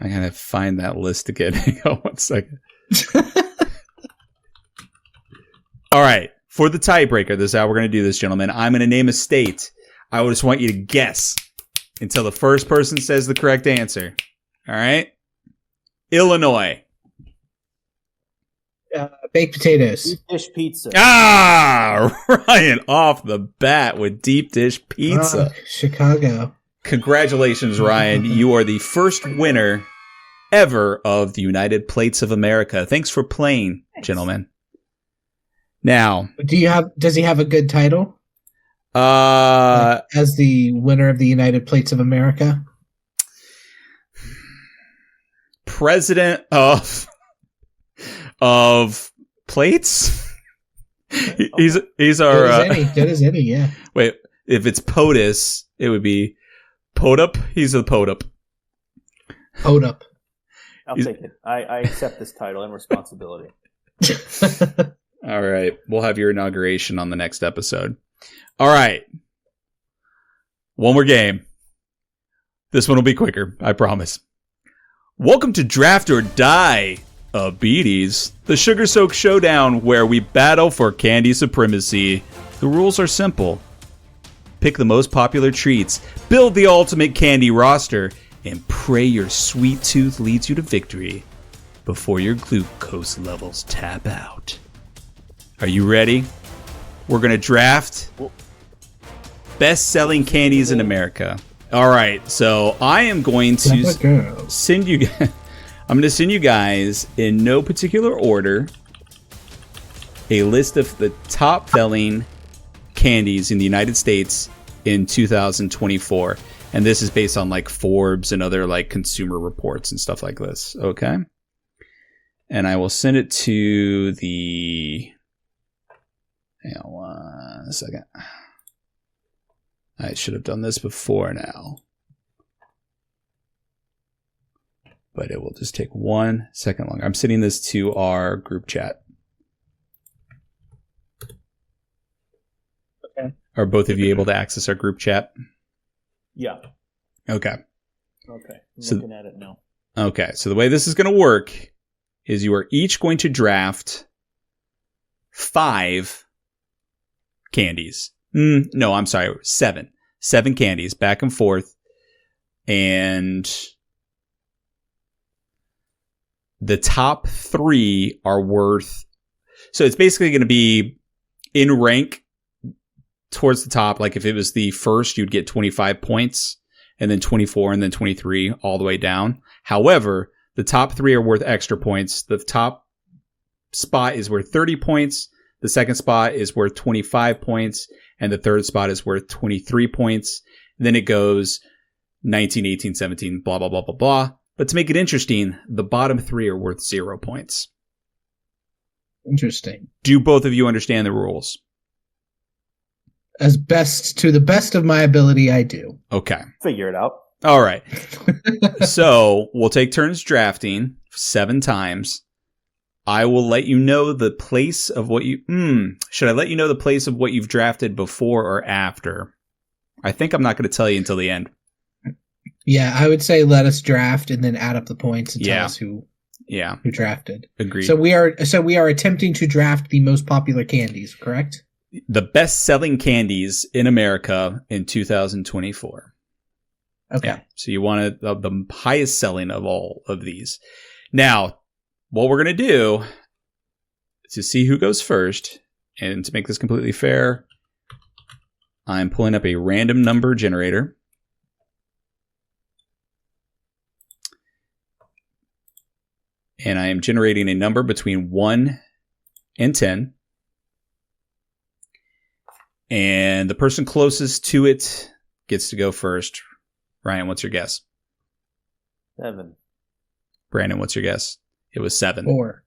I gotta find that list again. Hang on 1 second. All right, for the tiebreaker, this is how we're gonna do this, gentlemen. I'm gonna name a state. I just want you to guess until the first person says the correct answer. All right, Illinois.
Baked potatoes.
Deep dish pizza.
Ryan off the bat with deep dish pizza.
Chicago.
Congratulations, Ryan. You are the first winner ever of the United Plates of America. Thanks for playing, gentlemen. Now,
does he have a good title? As the winner of the United Plates of America?
President of plates? He's our
good as any, yeah.
Wait, if it's POTUS, it would be POTUP. He's the POTUP.
POTUP.
I'll take it. I accept this title and responsibility.
All right. We'll have your inauguration on the next episode. All right. One more game. This one will be quicker, I promise. Welcome to Draft or Die, Beaties, the Sugar Soak Showdown where we battle for candy supremacy. The rules are simple. Pick the most popular treats, build the ultimate candy roster, and pray your sweet tooth leads you to victory before your glucose levels tap out. Are you ready? We're going to draft best-selling candies in America. All right, so I am going to send you guys... I'm going to send you guys, in no particular order, a list of the top-selling candies in the United States in 2024. And this is based on like Forbes and other like consumer reports and stuff like this. Okay. And I will send it to the... Hang on 1 second. I should have done this before now. But it will just take 1 second longer. I'm sending this to our group chat.
Okay.
Are both of you able to access our group chat?
Yeah.
Okay.
Okay. I'm looking at it now.
Okay. So the way this is going to work is you are each going to draft 5 candies. No, I'm sorry. 7. 7 candies back and forth. And the top 3 are worth... So it's basically going to be in rank towards the top. Like if it was the first, you'd get 25 points, and then 24, and then 23, all the way down. However, the top 3 are worth extra points. The top spot is worth 30 points. The second spot is worth 25 points. And the third spot is worth 23 points. Then it goes 19, 18, 17, blah, blah, blah, blah, blah. But to make it interesting, the bottom 3 are worth 0 points.
Interesting.
Do both of you understand the rules?
To the best of my ability, I do.
Okay.
Figure it out.
All right. So we'll take turns drafting 7 times. I will let you know the place of what you... should I let you know the place of what you've drafted before or after? I think I'm not going to tell you until the end.
Yeah, I would say let us draft and then add up the points and tell us who drafted.
Agreed.
So we are attempting to draft the most popular candies, correct?
The best-selling candies in America in 2024.
Okay.
Yeah. So you want the highest selling of all of these. Now, what we're going to do to see who goes first, and to make this completely fair, I'm pulling up a random number generator. And I am generating a number between 1 and 10. And the person closest to it gets to go first. Ryan, what's your guess?
7.
Brandon, what's your guess? It was 7.
4.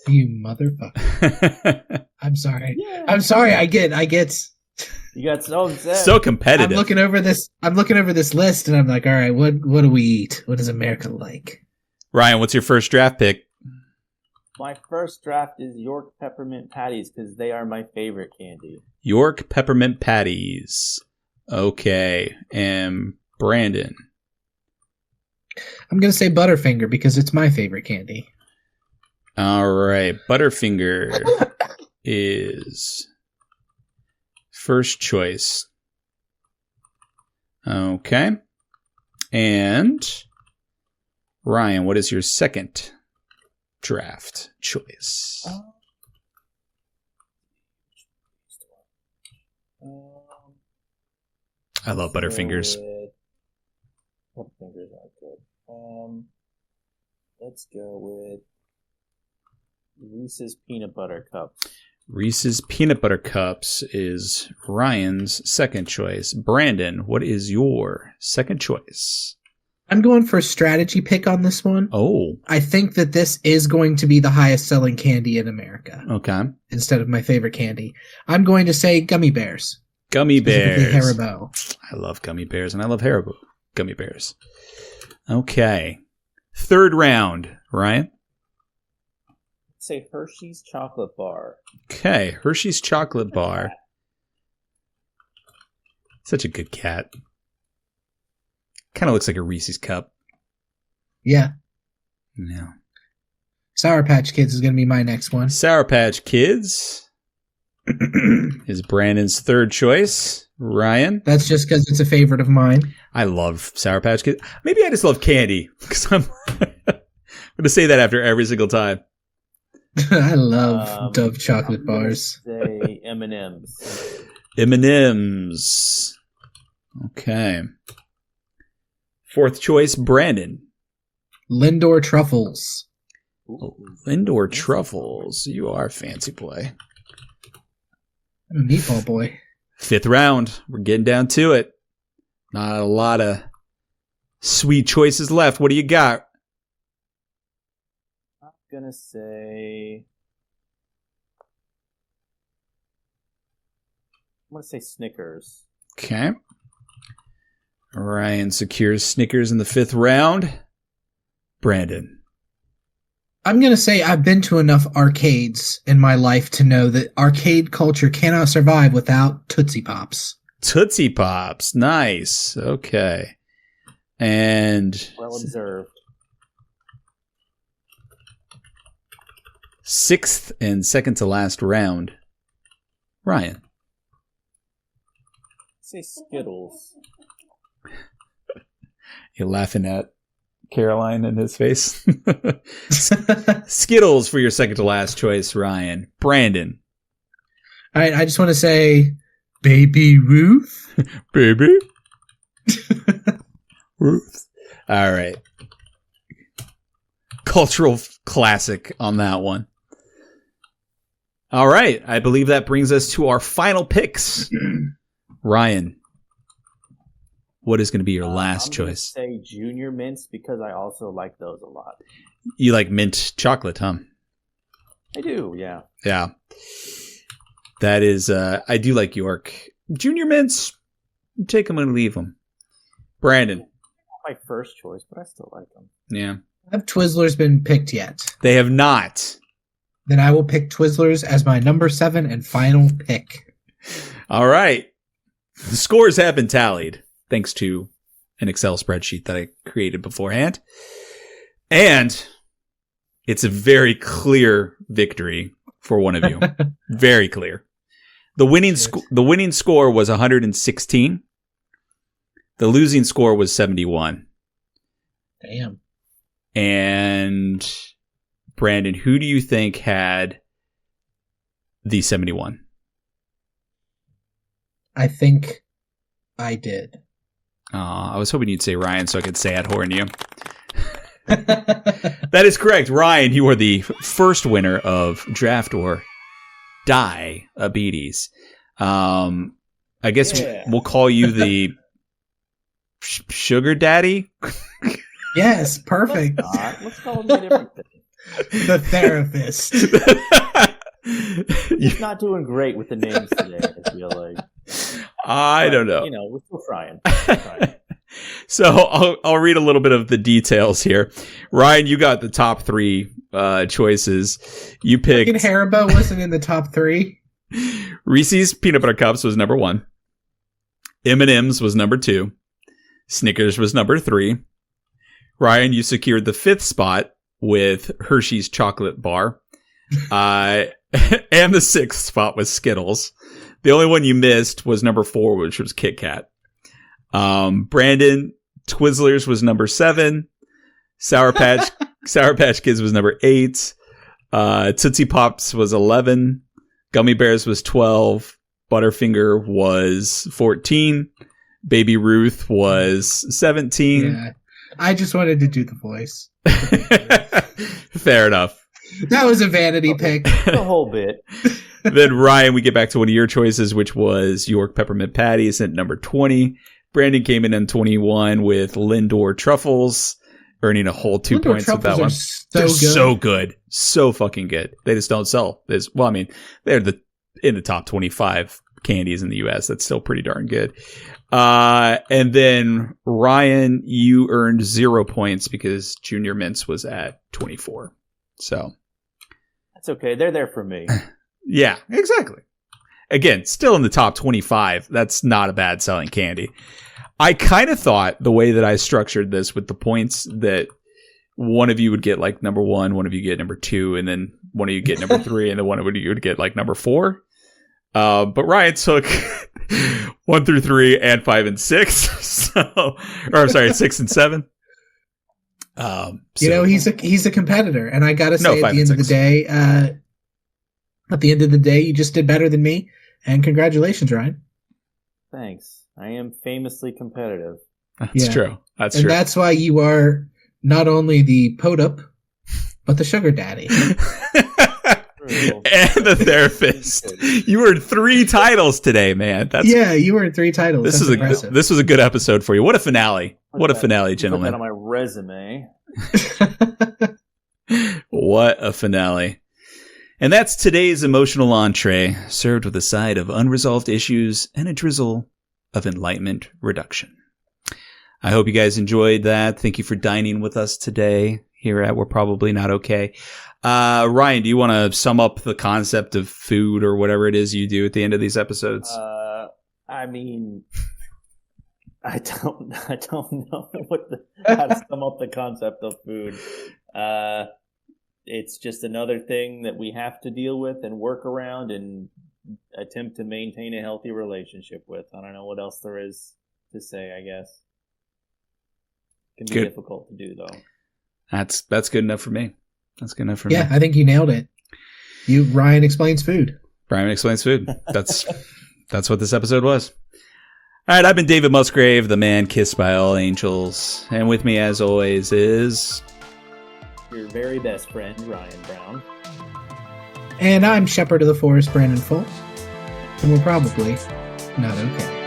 You motherfucker. I'm sorry.
Yeah.
I'm sorry. I get.
You got so upset.
So competitive.
I'm looking over this list, and I'm like, all right, what do we eat? What is America like?
Ryan, what's your first draft pick?
My first draft is York Peppermint Patties because they are my favorite candy.
York Peppermint Patties. Okay. And Brandon.
I'm going to say Butterfinger because it's my favorite candy.
All right. Butterfinger is first choice. Okay. And Ryan, what is your second draft choice? I love Butterfingers.
Butterfingers are good. Let's go with Reese's Peanut Butter Cups.
Reese's Peanut Butter Cups is Ryan's second choice. Brandon, what is your second choice?
I'm going for a strategy pick on this one.
Oh.
I think that this is going to be the highest selling candy in America.
Okay.
Instead of my favorite candy. I'm going to say gummy bears.
Gummy bears.
Haribo.
I love gummy bears, and I love Haribo gummy bears. Okay. Third round, Ryan.
Say Hershey's Chocolate Bar.
Okay, Hershey's Chocolate Bar. Such a good cat. Kind of looks like a Reese's cup.
Yeah.
No.
Sour Patch Kids is going to be my next one.
Sour Patch Kids is Brandon's third choice. Ryan?
That's just because it's a favorite of mine.
I love Sour Patch Kids. Maybe I just love candy. Because I'm going to say that after every single time.
I love Dove chocolate bars.
Say M&M's.
M&M's. Okay. Fourth choice, Brandon.
Lindor Truffles.
Oh, Lindor Truffles. You are a fancy boy.
I'm a meatball boy.
Fifth round. We're getting down to it. Not a lot of sweet choices left. What do you got?
I'm going to say... I'm going to say Snickers.
Okay. Ryan secures Snickers in the fifth round. Brandon.
I'm going to say I've been to enough arcades in my life to know that arcade culture cannot survive without Tootsie Pops.
Tootsie Pops. Nice. Okay. And...
Well observed.
Sixth and second to last round. Ryan.
Say Skittles.
You're laughing at Caroline in his face. Skittles for your second to last choice, Ryan. Brandon.
All right, I just want to say Baby Ruth.
Baby Ruth. All right. Cultural classic on that one. All right. I believe that brings us to our final picks. Ryan. What is going to be your last choice?
I'm going to say Junior Mints because I also like those a lot.
You like mint chocolate, huh?
I do, yeah.
Yeah. That is, I do like York. Junior Mints, take them and leave them. Brandon.
My first choice, but I still like them.
Yeah.
Have Twizzlers been picked yet?
They have not.
Then I will pick Twizzlers as my number 7 and final pick.
All right. The scores have been tallied, thanks to an Excel spreadsheet that I created beforehand. And it's a very clear victory for one of you. Very clear. The winning score was 116. The losing score was 71.
Damn.
And Brandon, who do you think had the 71?
I think I did.
I was hoping you'd say Ryan so I could say I'd horn you. That is correct. Ryan, you are the first winner of Draft or Diabetes. I guess we'll call you the Sugar Daddy.
Yes, perfect.
Let's call him a different thing.
The therapist.
He's not doing great with the names today, I feel like.
I don't know.
You know, we're still trying.
So I'll read a little bit of the details here. Ryan, you got the top 3 choices. You picked
Haribo wasn't in the top 3.
Reese's Peanut Butter Cups was number 1. M&M's was number 2. Snickers was number 3. Ryan, you secured the 5th spot with Hershey's Chocolate Bar. And the 6th spot was Skittles. The only one you missed was number 4, which was Kit Kat. Brandon, Twizzlers was number 7. Sour Patch Kids was number 8. Tootsie Pops was 11. Gummy Bears was 12. Butterfinger was 14. Baby Ruth was 17.
Yeah. I just wanted to do the voice.
Fair enough.
That was a vanity pick.
A whole bit.
Then Ryan, we get back to one of your choices, which was York Peppermint Patties at number 20. Brandon came in 21 with Lindor Truffles, earning a whole 2 points with that one. They're so good. So fucking good. They just don't sell. They're in the top 25 candies in the U.S. That's still pretty darn good. And then Ryan, you earned 0 points because Junior Mints was at 24. So
that's okay. They're there for me.
Yeah, exactly. Again, still in the top 25. That's not a bad selling candy. I kind of thought the way that I structured this with the points that one of you would get like number 1, one of you get number 2, and then one of you get number 3, and then one of you would get like number 4. But Ryan took 1 through 3 and 5 and 6. Or I'm sorry, 6 and 7.
He's a competitor, and I gotta say, at the end of the day, you just did better than me, and congratulations, Ryan.
Thanks. I am famously competitive.
That's true.
And that's why you are not only the POTUP, but the Sugar Daddy.
And the therapist. You earned 3 titles today, man.
You earned 3 titles.
This was a good episode for you. What a finale. What a finale, gentlemen.
Put that on my resume.
What a finale. And that's today's emotional entree, served with a side of unresolved issues and a drizzle of enlightenment reduction. I hope you guys enjoyed that. Thank you for dining with us today here at We're Probably Not Okay. Ryan, do you want to sum up the concept of food or whatever it is you do at the end of these episodes?
I mean, I don't know how to sum up the concept of food. It's just another thing that we have to deal with and work around and attempt to maintain a healthy relationship with. I don't know what else there is to say, I guess. It can be difficult to do, though.
That's good enough for me. That's good enough for
me. Yeah, I think you nailed it. Ryan explains food.
Ryan explains food. That's what this episode was. All right, I've been David Musgrave, the man kissed by all angels. And with me, as always, is...
your very best friend, Ryan Brown.
And I'm Shepherd of the Forest, Brandon Fultz. And we're probably not okay.